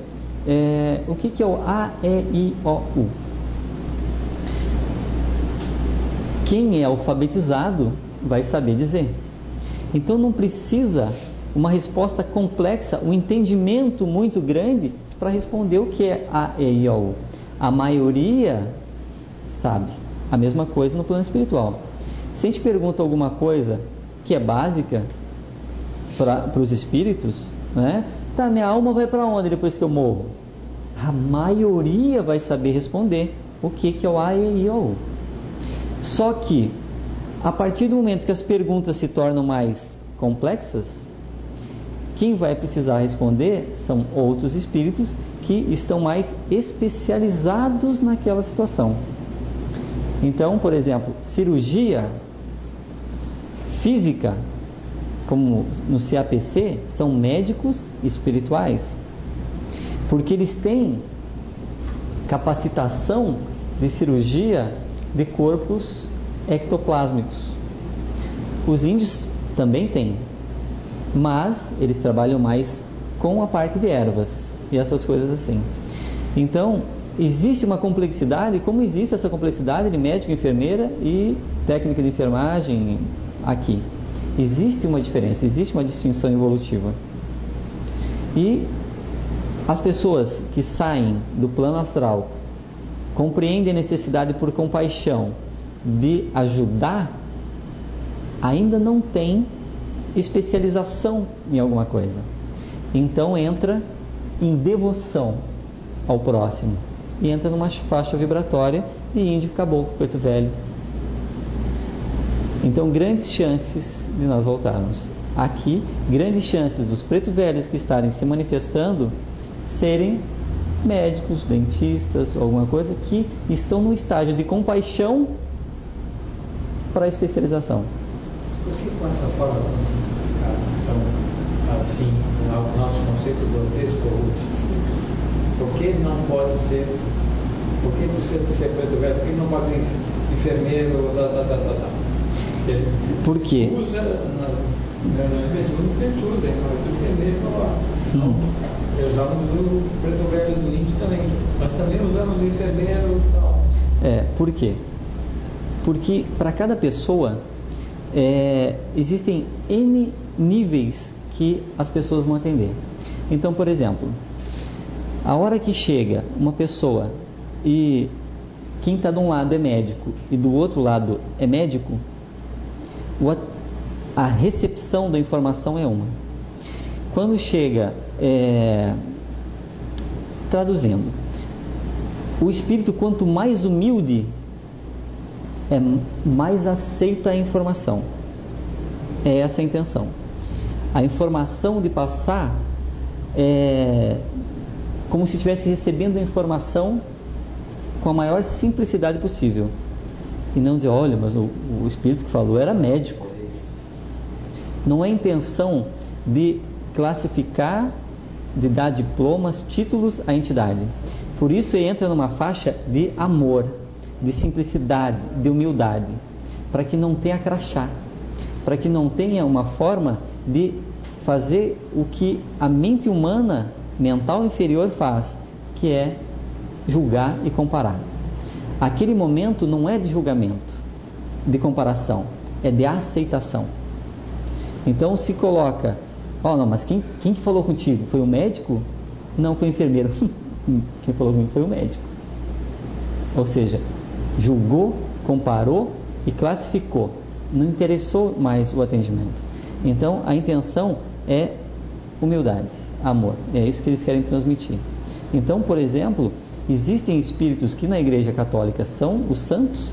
o que é o A, E, I, O, U? Quem é alfabetizado vai saber dizer. Então não precisa uma resposta complexa, um entendimento muito grande para responder o que é A, E, I, O, U. A maioria sabe. A mesma coisa no plano espiritual. Se a gente pergunta alguma coisa que é básica para os espíritos, né? Tá, minha alma vai para onde depois que eu morro? A maioria vai saber responder o que é o A, E, I, O, U. Só que, a partir do momento que as perguntas se tornam mais complexas, quem vai precisar responder são outros espíritos que estão mais especializados naquela situação. Então, por exemplo, cirurgia física, como no CAPC, são médicos espirituais, porque eles têm capacitação de cirurgia de corpos ectoplásmicos. Os índios também têm, mas eles trabalham mais com a parte de ervas e essas coisas assim. Então, existe uma complexidade, como existe essa complexidade de médico, enfermeira e técnica de enfermagem aqui. Existe uma diferença, existe uma distinção evolutiva. E as pessoas que saem do plano astral compreendem a necessidade por compaixão de ajudar, ainda não tem especialização em alguma coisa. Então entra em devoção ao próximo e entra numa faixa vibratória de índio, caboclo, preto velho. Então, grandes chances de nós voltarmos aqui, grandes chances dos preto velhos que estarem se manifestando serem médicos, dentistas, alguma coisa que estão no estágio de compaixão para a especialização. Por que com essa forma tão assim, o nosso conceito grotesco, por que não pode ser, por que por ser preto velho, por que não pode ser enfermeiro, Por quê? Usa, não usa, enfermeiro, usamos do preto velho do índio também, mas também usamos do enfermeiro e tal. Por quê? Porque para cada pessoa existem N níveis que as pessoas vão atender. Então, por exemplo, a hora que chega uma pessoa e quem está de um lado é médico e do outro lado é médico, a recepção da informação é uma. Quando chega, traduzindo, o espírito quanto mais humilde, mais aceita a informação. É essa a intenção. A informação de passar é como se estivesse recebendo a informação com a maior simplicidade possível. E não dizer, olha, mas o espírito que falou era médico. Não é intenção de classificar, de dar diplomas, títulos à entidade. Por isso entra numa faixa de amor, de simplicidade, de humildade, para que não tenha crachá, para que não tenha uma forma de fazer o que a mente humana, mental inferior faz, que é julgar e comparar. Aquele momento não é de julgamento, de comparação, é de aceitação. Então se coloca, não, mas quem que falou contigo? Foi o médico? Não, foi o enfermeiro. Quem falou comigo foi o médico. Ou seja, julgou, comparou e classificou. Não interessou mais o atendimento. Então a intenção é humildade, amor. É isso que eles querem transmitir. Então, por exemplo, existem espíritos que na Igreja Católica são os santos,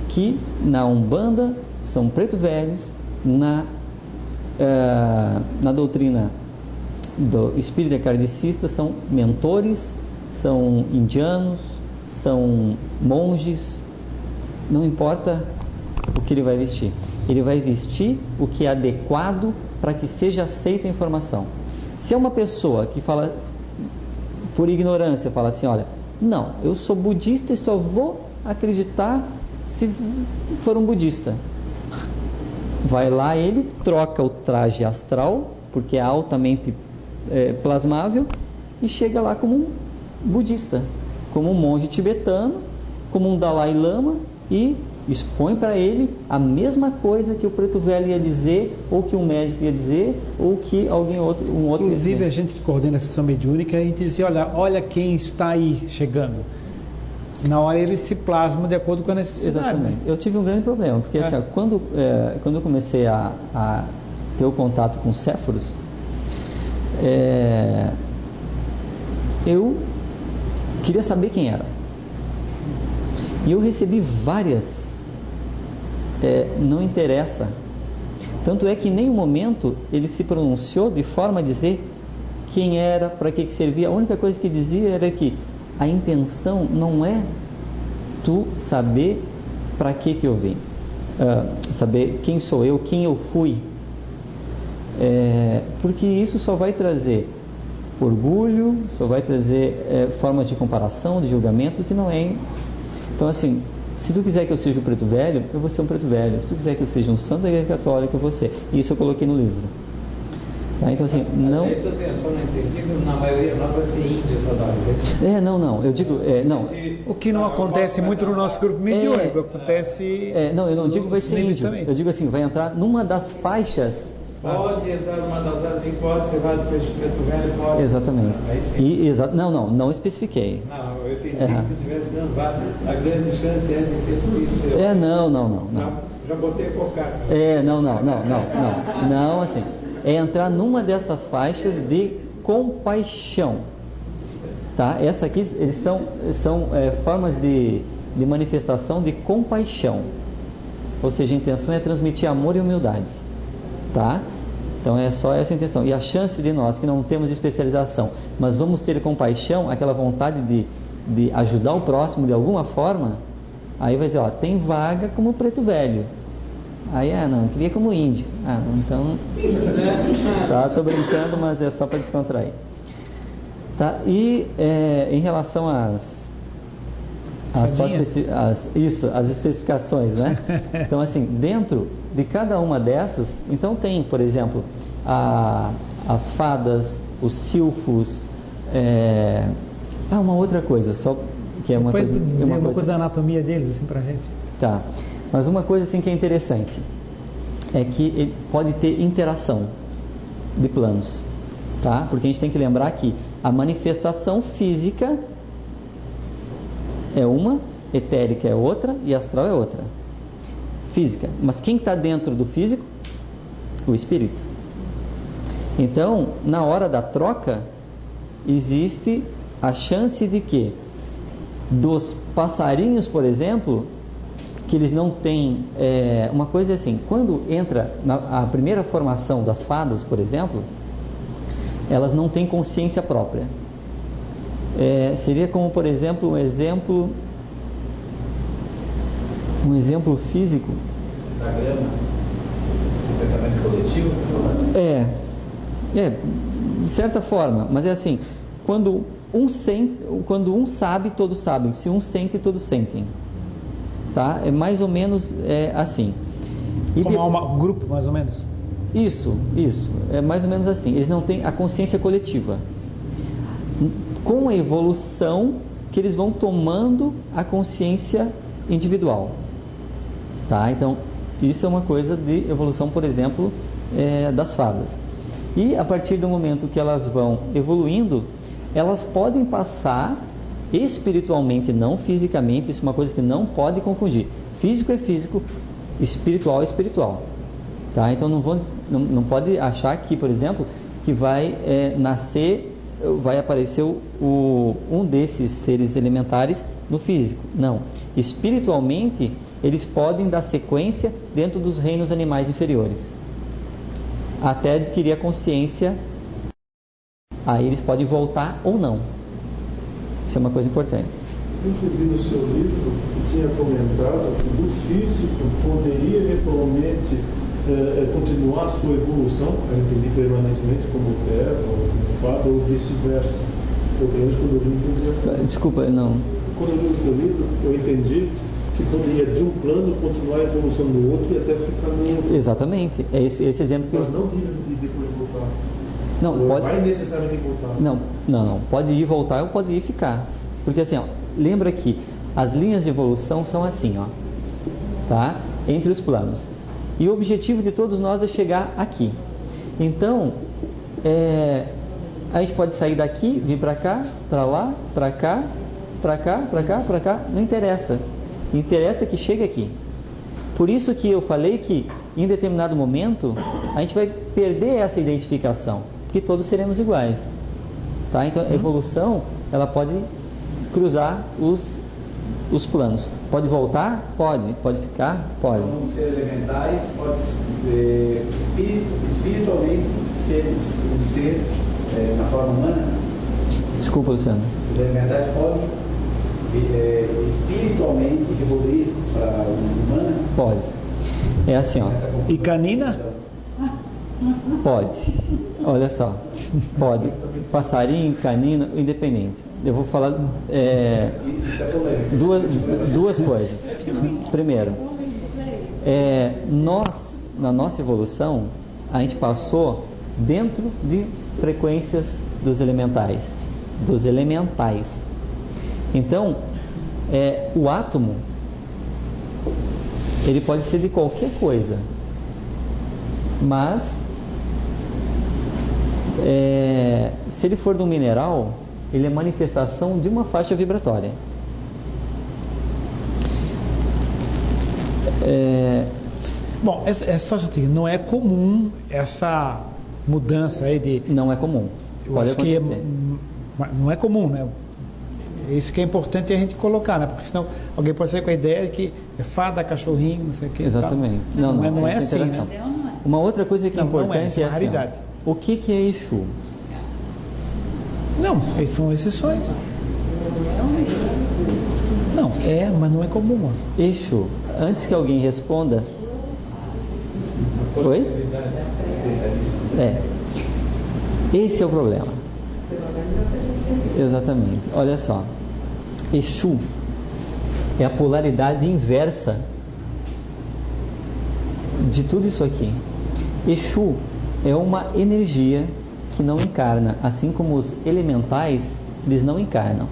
que na Umbanda são preto velhos, na doutrina do espírito kardecista são mentores, são indianos, são monges. Não importa o que ele vai vestir, ele vai vestir o que é adequado para que seja aceita a informação. Se é uma pessoa que fala por ignorância, fala assim, olha, não, eu sou budista e só vou acreditar se for um budista. Vai lá, ele troca o traje astral, porque é altamente plasmável, e chega lá como um budista, como um monge tibetano, como um Dalai Lama, e expõe para ele a mesma coisa que o preto velho ia dizer, ou que um médico ia dizer, ou que alguém outro Inclusive ia a gente que coordena a sessão mediúnica, a gente dizia, olha quem está aí chegando. Na hora ele se plasma de acordo com a necessidade. Exatamente. Eu tive um grande problema, porque assim, quando eu comecei a ter o contato com Céforos, eu queria saber quem era. E eu recebi várias, não interessa. Tanto é que em nenhum momento ele se pronunciou de forma a dizer quem era, para que servia. A única coisa que dizia era que a intenção não é tu saber para que eu vim, saber quem sou eu, quem eu fui, porque isso só vai trazer orgulho, só vai trazer formas de comparação, de julgamento, que não é. Então assim, se tu quiser que eu seja um preto velho, eu vou ser um preto velho. Se tu quiser que eu seja um santo da Igreja Católica, eu vou ser. Isso eu coloquei no livro. Tá? Então assim, não... Eu só não entendi, na maioria não vai ser índia toda vez. Não, eu digo... não. O que não acontece muito no nosso grupo mediúnico, acontece... não, eu não digo vai ser índio. Também. Eu digo assim, vai entrar numa das faixas... Pode entrar numa das áreas, pode, você vai do preto velho, pode. Exatamente. Aí sim. Não especifiquei. Não, eu entendi que tu tivesse dando a grande chance é de ser por isso. Não. Já botei a cocada. Não, assim... É entrar numa dessas faixas de compaixão. Tá? Essa aqui, eles são formas de manifestação de compaixão. Ou seja, a intenção é transmitir amor e humildade. Tá? Então é só essa a intenção. E a chance de nós que não temos especialização, mas vamos ter compaixão, aquela vontade de ajudar o próximo de alguma forma, aí vai dizer, ó, tem vaga como preto velho. Aí, não, queria como índio. Então... Tá, tô brincando, mas é só para descontrair. Tá, e em relação às especificações, né? Então, assim, dentro de cada uma dessas, então tem, por exemplo, as fadas, os silfos, uma outra coisa, só que é uma Pode coisa... dizer uma coisa da anatomia deles, assim, pra gente? Tá. Mas uma coisa assim que é interessante é que ele pode ter interação de planos, tá? Porque a gente tem que lembrar que a manifestação física é uma, etérica é outra e astral é outra. Física. Mas quem está dentro do físico? O espírito. Então, na hora da troca, existe a chance de que dos passarinhos, por exemplo, que eles não têm... uma coisa assim, quando entra a primeira formação das fadas, por exemplo, elas não têm consciência própria. Seria como, por exemplo, um exemplo físico. Da grama? Comportamento coletivo? De certa forma, mas é assim, quando um sabe, todos sabem. Se um sente, todos sentem. Tá? É mais ou menos assim. Como um grupo, mais ou menos? Isso. É mais ou menos assim. Eles não têm a consciência coletiva. Com a evolução, que eles vão tomando a consciência individual. Tá? Então, isso é uma coisa de evolução, por exemplo, das fadas. E a partir do momento que elas vão evoluindo, elas podem passar espiritualmente, não fisicamente. Isso é uma coisa que não pode confundir. Físico é físico, espiritual é espiritual. Tá? Então não pode achar que, por exemplo, que vai vai aparecer um desses seres elementares no físico. Não. Espiritualmente, eles podem dar sequência dentro dos reinos animais inferiores, até adquirir a consciência. Aí eles podem voltar ou não. Isso é uma coisa importante. Eu li no seu livro que tinha comentado que do físico poderia eventualmente continuar a sua evolução, eu entendi permanentemente como terra, ou como fada, ou vice-versa. Eu vejo quando eu li entendi assim. Desculpa, não. Quando eu li o seu livro, eu entendi que poderia de um plano continuar a evolução no outro e até ficar no outro. Exatamente. É esse exemplo que Mas não ir depois voltar. Não, pode... vai necessariamente voltar. Não. Pode ir voltar ou pode ir ficar. Porque assim, lembra que as linhas de evolução são assim, tá? Entre os planos. E o objetivo de todos nós é chegar aqui. Então, a gente pode sair daqui, vir para cá, para lá, para cá, para cá, para cá, para cá. Não interessa. Interessa que chegue aqui. Por isso que eu falei que em determinado momento a gente vai perder essa identificação, porque todos seremos iguais, tá? Então a evolução, ela pode cruzar os planos. Pode voltar? Pode ficar? Pode. Vamos ser elementais, pode espiritualmente ser na forma humana. Desculpa, Luciano. Os elementais podem espiritualmente evoluir para a humana? Pode. É assim, E canina? Pode. Olha só. Pode. Passarinho, canino, independente. eu vou falar duas coisas. Primeiro, nós, na nossa evolução, a gente passou dentro de frequências dos elementais. Então, o átomo, ele pode ser de qualquer coisa, mas se ele for de um mineral, ele é manifestação de uma faixa vibratória. Bom, só não é comum essa mudança aí de... Não é comum. Eu acho que não é comum, né? Isso que é importante a gente colocar, né? Porque senão alguém pode sair com a ideia de que é fada, cachorrinho, não sei o que. Exatamente. Não é assim, né? Uma outra coisa que é importante é assim, o que é Exu? Não, eles são exceções. Não, mas não é comum. Exu, antes que alguém responda... Oi? Esse é o problema. Exatamente. Olha só. Exu é a polaridade inversa de tudo isso aqui. Exu é uma energia que não encarna, assim como os elementais, eles não encarnam.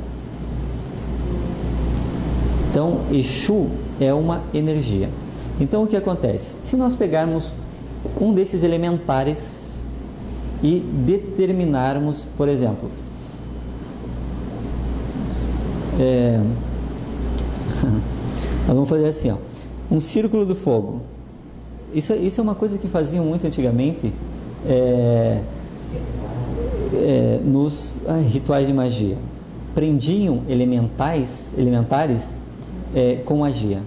Então, Exu é uma energia. Então, o que acontece? Se nós pegarmos um desses elementares e determinarmos, por exemplo, nós vamos fazer assim, um círculo do fogo. Isso é uma coisa que faziam muito antigamente nos rituais de magia. Prendiam elementares com magia.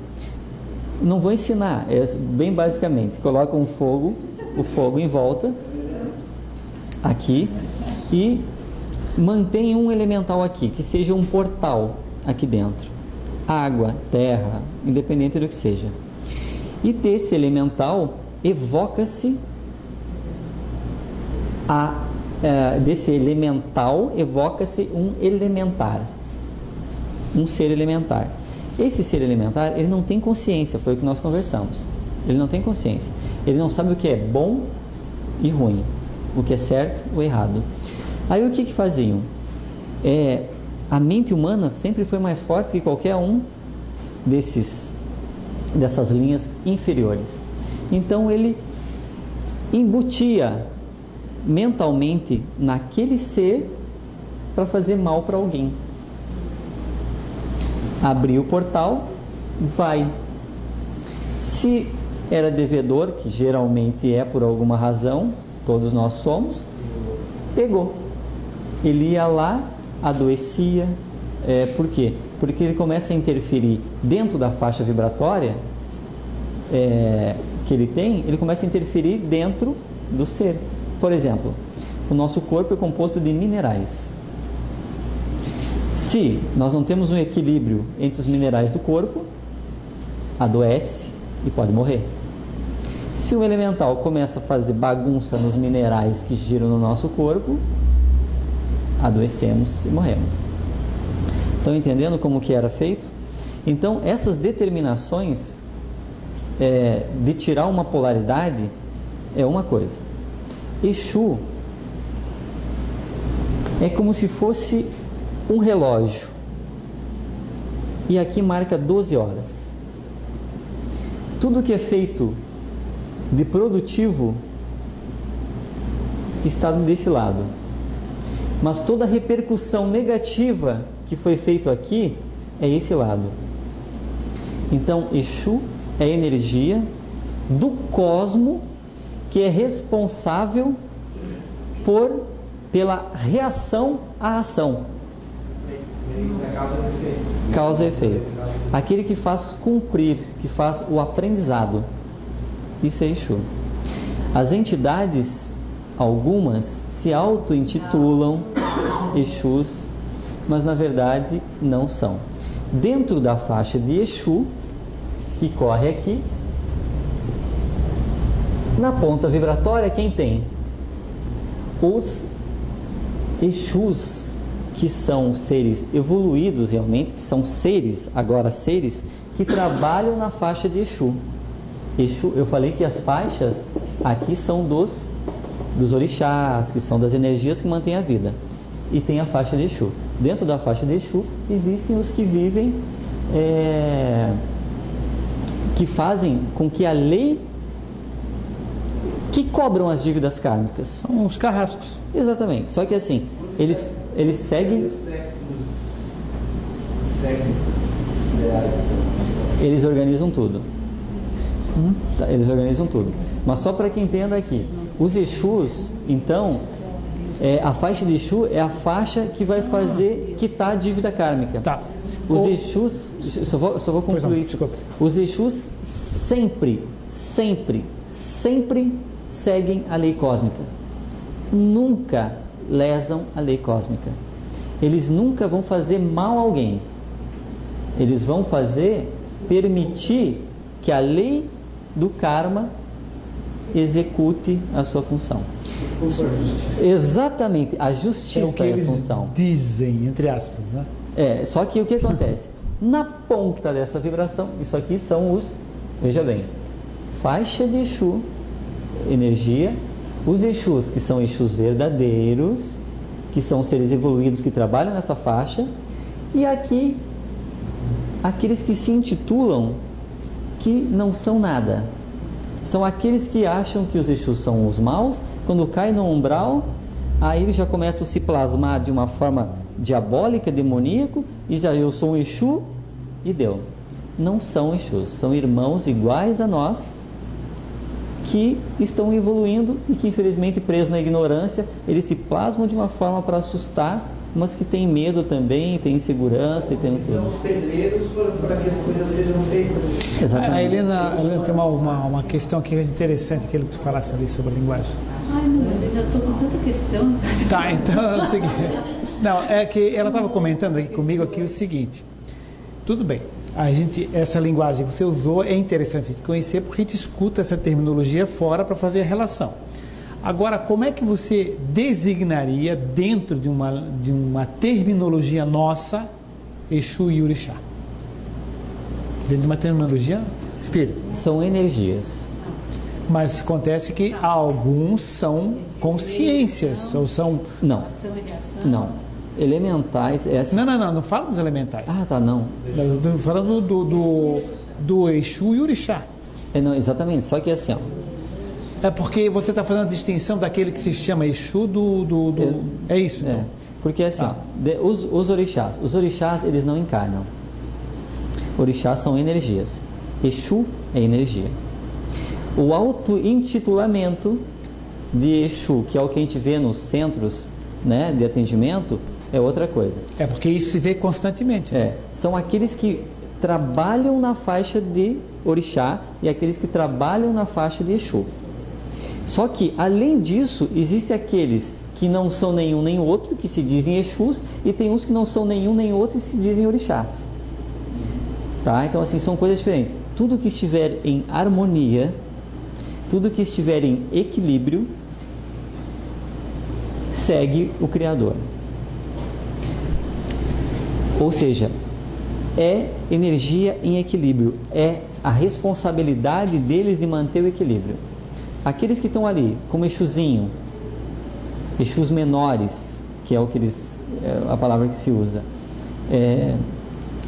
Não vou ensinar, bem basicamente, colocam o fogo em volta aqui e mantém um elemental aqui, que seja um portal aqui dentro. Água, terra, independente do que seja. E desse elemental evoca-se um elementar, um ser elementar. Esse ser elementar, ele não tem consciência, foi o que nós conversamos. Ele não tem consciência. Ele não sabe o que é bom e ruim, o que é certo ou errado. Aí o que faziam? A mente humana sempre foi mais forte que qualquer um dessas linhas inferiores. Então ele embutia mentalmente naquele ser para fazer mal para alguém. Abriu o portal, vai. Se era devedor, que geralmente é por alguma razão, todos nós somos, pegou. Ele ia lá, adoecia. Por quê? Porque ele começa a interferir dentro da faixa vibratória que ele tem, ele começa a interferir dentro do ser. Por exemplo, o nosso corpo é composto de minerais. Se nós não temos um equilíbrio entre os minerais do corpo, adoece e pode morrer. Se o elemental começa a fazer bagunça nos minerais que giram no nosso corpo, adoecemos e morremos. Estão entendendo como que era feito? Então, essas determinações de tirar uma polaridade é uma coisa. Exu é como se fosse um relógio. E aqui marca 12 horas. Tudo que é feito de produtivo está desse lado. Mas toda a repercussão negativa que foi feito aqui é esse lado. Então, Exu é energia do cosmo que é responsável pela reação à ação. Causa e efeito. Aquele que faz cumprir, que faz o aprendizado. Isso é Exu. As entidades, algumas, se auto-intitulam Exus, mas na verdade não são. Dentro da faixa de Exu, que corre aqui, na ponta vibratória, quem tem? Os Exus que são seres evoluídos realmente, que são seres, agora seres, que trabalham na faixa de Exu. Exu, eu falei que as faixas aqui são dos orixás, que são das energias que mantêm a vida. E tem a faixa de Exu. Dentro da faixa de Exu existem os que vivem, que fazem com que a lei, que cobram as dívidas kármicas. São os carrascos. Exatamente. Só que assim, eles seguem... Os técnicos, eles organizam tudo. Tá, eles organizam tudo. Mas só para que entenda aqui, os Exus, então, a faixa de Exu é a faixa que vai fazer quitar a dívida kármica. Tá. Os Exus, só vou concluir isso. Os Exus sempre seguem a lei cósmica. Nunca lesam a lei cósmica. Eles nunca vão fazer mal a alguém. Eles vão permitir que a lei do karma execute a sua função. Exatamente, a justiça é o que eles a função. Dizem, entre aspas, né? Só que o que acontece? Na ponta dessa vibração, isso aqui são veja bem, faixa de Exu, energia, os Exus, que são Exus verdadeiros, que são seres evoluídos que trabalham nessa faixa, e aqui aqueles que se intitulam que não são nada. São aqueles que acham que os Exus são os maus. Quando cai no umbral, aí eles já começam a se plasmar de uma forma diabólica, demoníaco, e já eu sou um Exu e deu. Não são Exus, são irmãos iguais a nós, que estão evoluindo e que infelizmente presos na ignorância, eles se plasmam de uma forma para assustar, mas que tem medo também, tem insegurança e tem tudo. São os pedreiros para que as coisas sejam feitas. Exatamente. A Helena tem uma questão aqui interessante, aquilo que tu falasse ali sobre a linguagem. Ai, meu Deus, eu já estou com tanta questão. Tá, então é o seguinte. Não, é que ela estava comentando aqui comigo aqui o seguinte. Tudo bem, essa linguagem que você usou é interessante de conhecer porque a gente escuta essa terminologia fora para fazer a relação. Agora, como é que você designaria dentro de uma terminologia nossa Exu e Orixá? Dentro de uma terminologia espírita. São energias. Mas acontece que alguns são consciências ou são... Não. Elementais. Não fala dos elementais. Ah, tá, não. Estou falando do Exu e Orixá. Não, exatamente, só que assim, ó. É porque você está fazendo a distinção daquele que se chama Exu é isso, então? Porque assim, os orixás, eles não encarnam. Orixás são energias. Exu é energia. O auto-intitulamento de Exu, que é o que a gente vê nos centros, né, de atendimento, é outra coisa. É porque isso se vê constantemente. Né? São aqueles que trabalham na faixa de Orixá e aqueles que trabalham na faixa de Exu. Só que, além disso, existem aqueles que não são nenhum nem outro, que se dizem Exus, e tem uns que não são nenhum nem outro e se dizem Orixás. Tá? Então, assim, são coisas diferentes. Tudo que estiver em harmonia, tudo que estiver em equilíbrio, segue o Criador. Ou seja, é energia em equilíbrio, é a responsabilidade deles de manter o equilíbrio. Aqueles que estão ali, como Exuzinho, Exus menores, que é a palavra que se usa,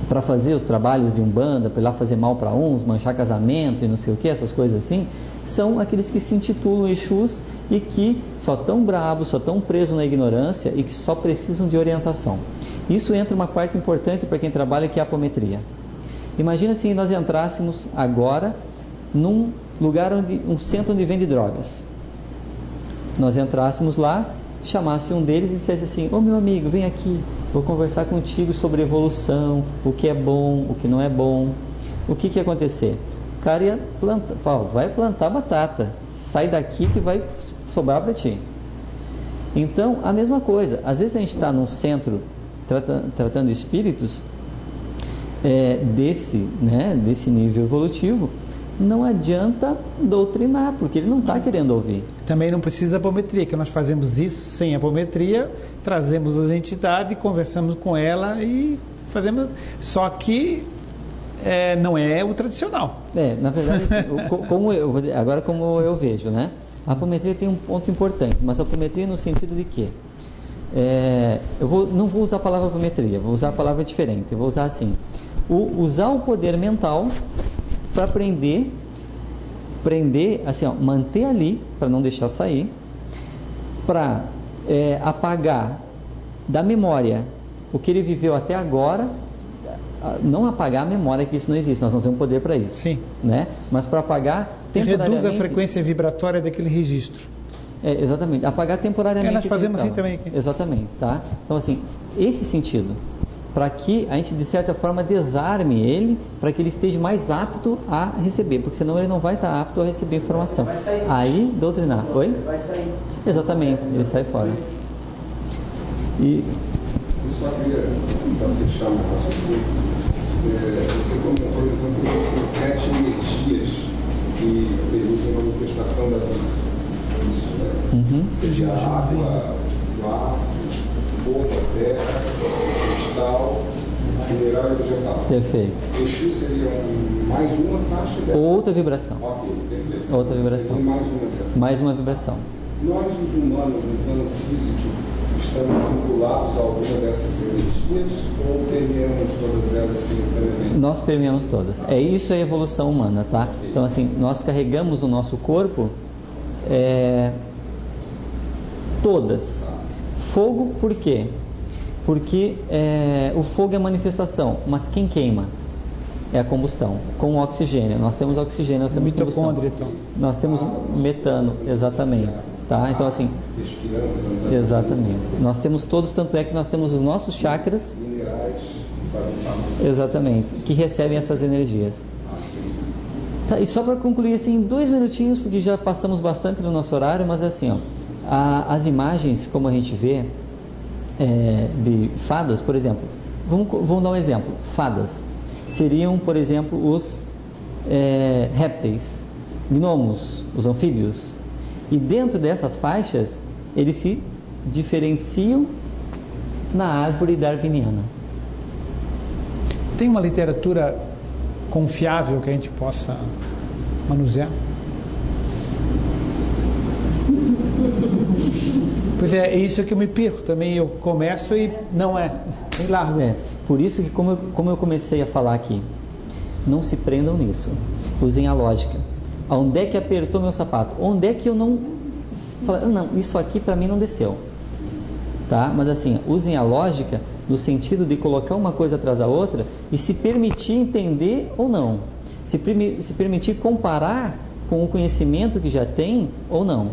para fazer os trabalhos de Umbanda, para ir lá fazer mal para uns, manchar casamento e não sei o que, essas coisas assim, são aqueles que se intitulam Exus e que só estão bravos, só estão presos na ignorância e que só precisam de orientação. Isso entra uma parte importante para quem trabalha, que é a apometria. Imagina se nós entrássemos agora num lugar um centro onde vende drogas. Nós entrássemos lá, chamasse um deles e dissesse assim: ô meu amigo, vem aqui, vou conversar contigo sobre evolução, o que é bom, o que não é bom. O que ia acontecer? O cara ia vai plantar batata, sai daqui que vai sobrar para ti. Então, a mesma coisa, às vezes a gente está num centro tratando espíritos desse nível evolutivo, não adianta doutrinar, porque ele não está querendo ouvir. Também não precisa apometria, que nós fazemos isso sem apometria, trazemos as entidades, conversamos com ela e fazemos. Só que não é o tradicional. Na verdade, assim, agora como eu vejo, né? A apometria tem um ponto importante, mas a apometria no sentido de que não vou usar a palavra apometria, vou usar a palavra diferente. Eu vou usar assim: usar o poder mental para prender assim, manter ali, para não deixar sair, para apagar da memória o que ele viveu até agora, não apagar a memória, que isso não existe, nós não temos poder para isso. Sim. Né? Mas para apagar temporariamente... Reduz a frequência vibratória daquele registro. Exatamente, apagar temporariamente. Nós fazemos assim também aqui. Exatamente, tá? Então assim, esse sentido, para que a gente de certa forma desarme ele, para que ele esteja mais apto a receber, porque senão ele não vai estar apto a receber informação. Aí doutrinar. Oi? Ele vai sair. Exatamente, ele sai fora. E eu só queria, para fechar o raciocínio, você comentou então que existem 7 energias que permitem a manifestação da vida. Isso, né? Seja a água, o ar, o fogo, a terra, o cristal, mineral e vegetal. Perfeito. Exu seria mais uma faixa dessa? Outra vibração. Ok, perfeito. Outra vibração. Seria mais uma dessa. Mais uma vibração. Nós, os humanos, no plano físico, estamos vinculados a alguma dessas energias ou permeamos todas elas simultaneamente? Nós permeamos todas. Isso é a evolução humana, tá? Então, assim, nós carregamos no nosso corpo todas. Fogo, por quê? Porque o fogo é a manifestação, mas quem queima? É a combustão, com o oxigênio. Nós temos oxigênio, nós temos combustão. Então. Nós temos metano, exatamente. Tá? Então, assim, exatamente. Nós temos todos, tanto é que nós temos os nossos chakras, exatamente, que recebem essas energias. Tá, e só para concluir, assim, em 2 minutinhos, porque já passamos bastante no nosso horário, mas assim, as imagens, como a gente vê, de fadas, por exemplo, vamos dar um exemplo. Fadas seriam, por exemplo, os répteis, gnomos, os anfíbios. E dentro dessas faixas, eles se diferenciam na árvore darwiniana. Tem uma literatura confiável que a gente possa manusear? Pois é isso que eu me perco também. Eu começo e não nem largo. Por isso que, como eu comecei a falar aqui, não se prendam nisso. Usem a lógica. Onde é que apertou meu sapato? Onde é que eu não... Não, isso aqui para mim não desceu. Tá? Mas assim, usem a lógica no sentido de colocar uma coisa atrás da outra e se permitir entender ou não. Se permitir comparar com o conhecimento que já tem ou não.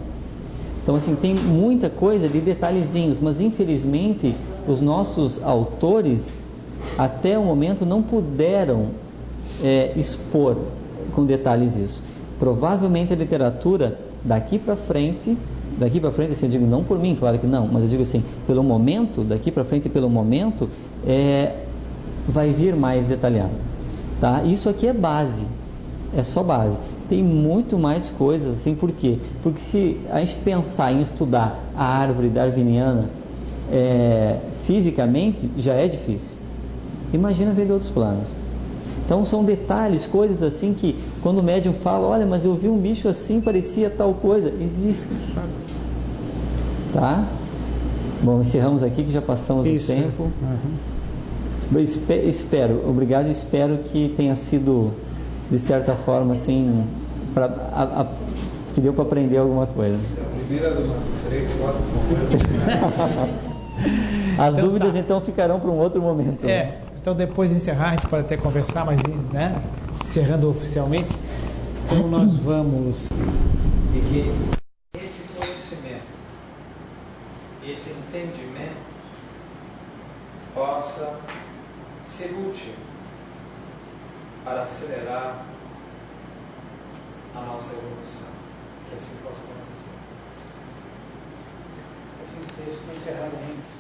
Então, assim, tem muita coisa de detalhezinhos, mas infelizmente os nossos autores até o momento não puderam expor com detalhes isso. Provavelmente a literatura daqui para frente, assim, eu digo não por mim, claro que não, mas eu digo assim, pelo momento, daqui para frente, pelo momento, vai vir mais detalhado. Tá? Isso aqui é base, é só base. Tem muito mais coisas, assim, por quê? Porque se a gente pensar em estudar a árvore darwiniana fisicamente, já é difícil. Imagina ver de outros planos. Então são detalhes, coisas assim que quando o médium fala, olha, mas eu vi um bicho assim, parecia tal coisa, existe. Tá? Bom, encerramos aqui que já passamos o tempo. Uhum. Espero que tenha sido de certa forma assim, que deu para aprender alguma coisa. As dúvidas então ficarão para um outro momento. Então depois de encerrar a gente pode até conversar, mas encerrando oficialmente, então nós vamos... E que esse conhecimento, esse entendimento possa ser útil para acelerar a nossa evolução, que assim possa acontecer. Assim seja, encerrado ainda.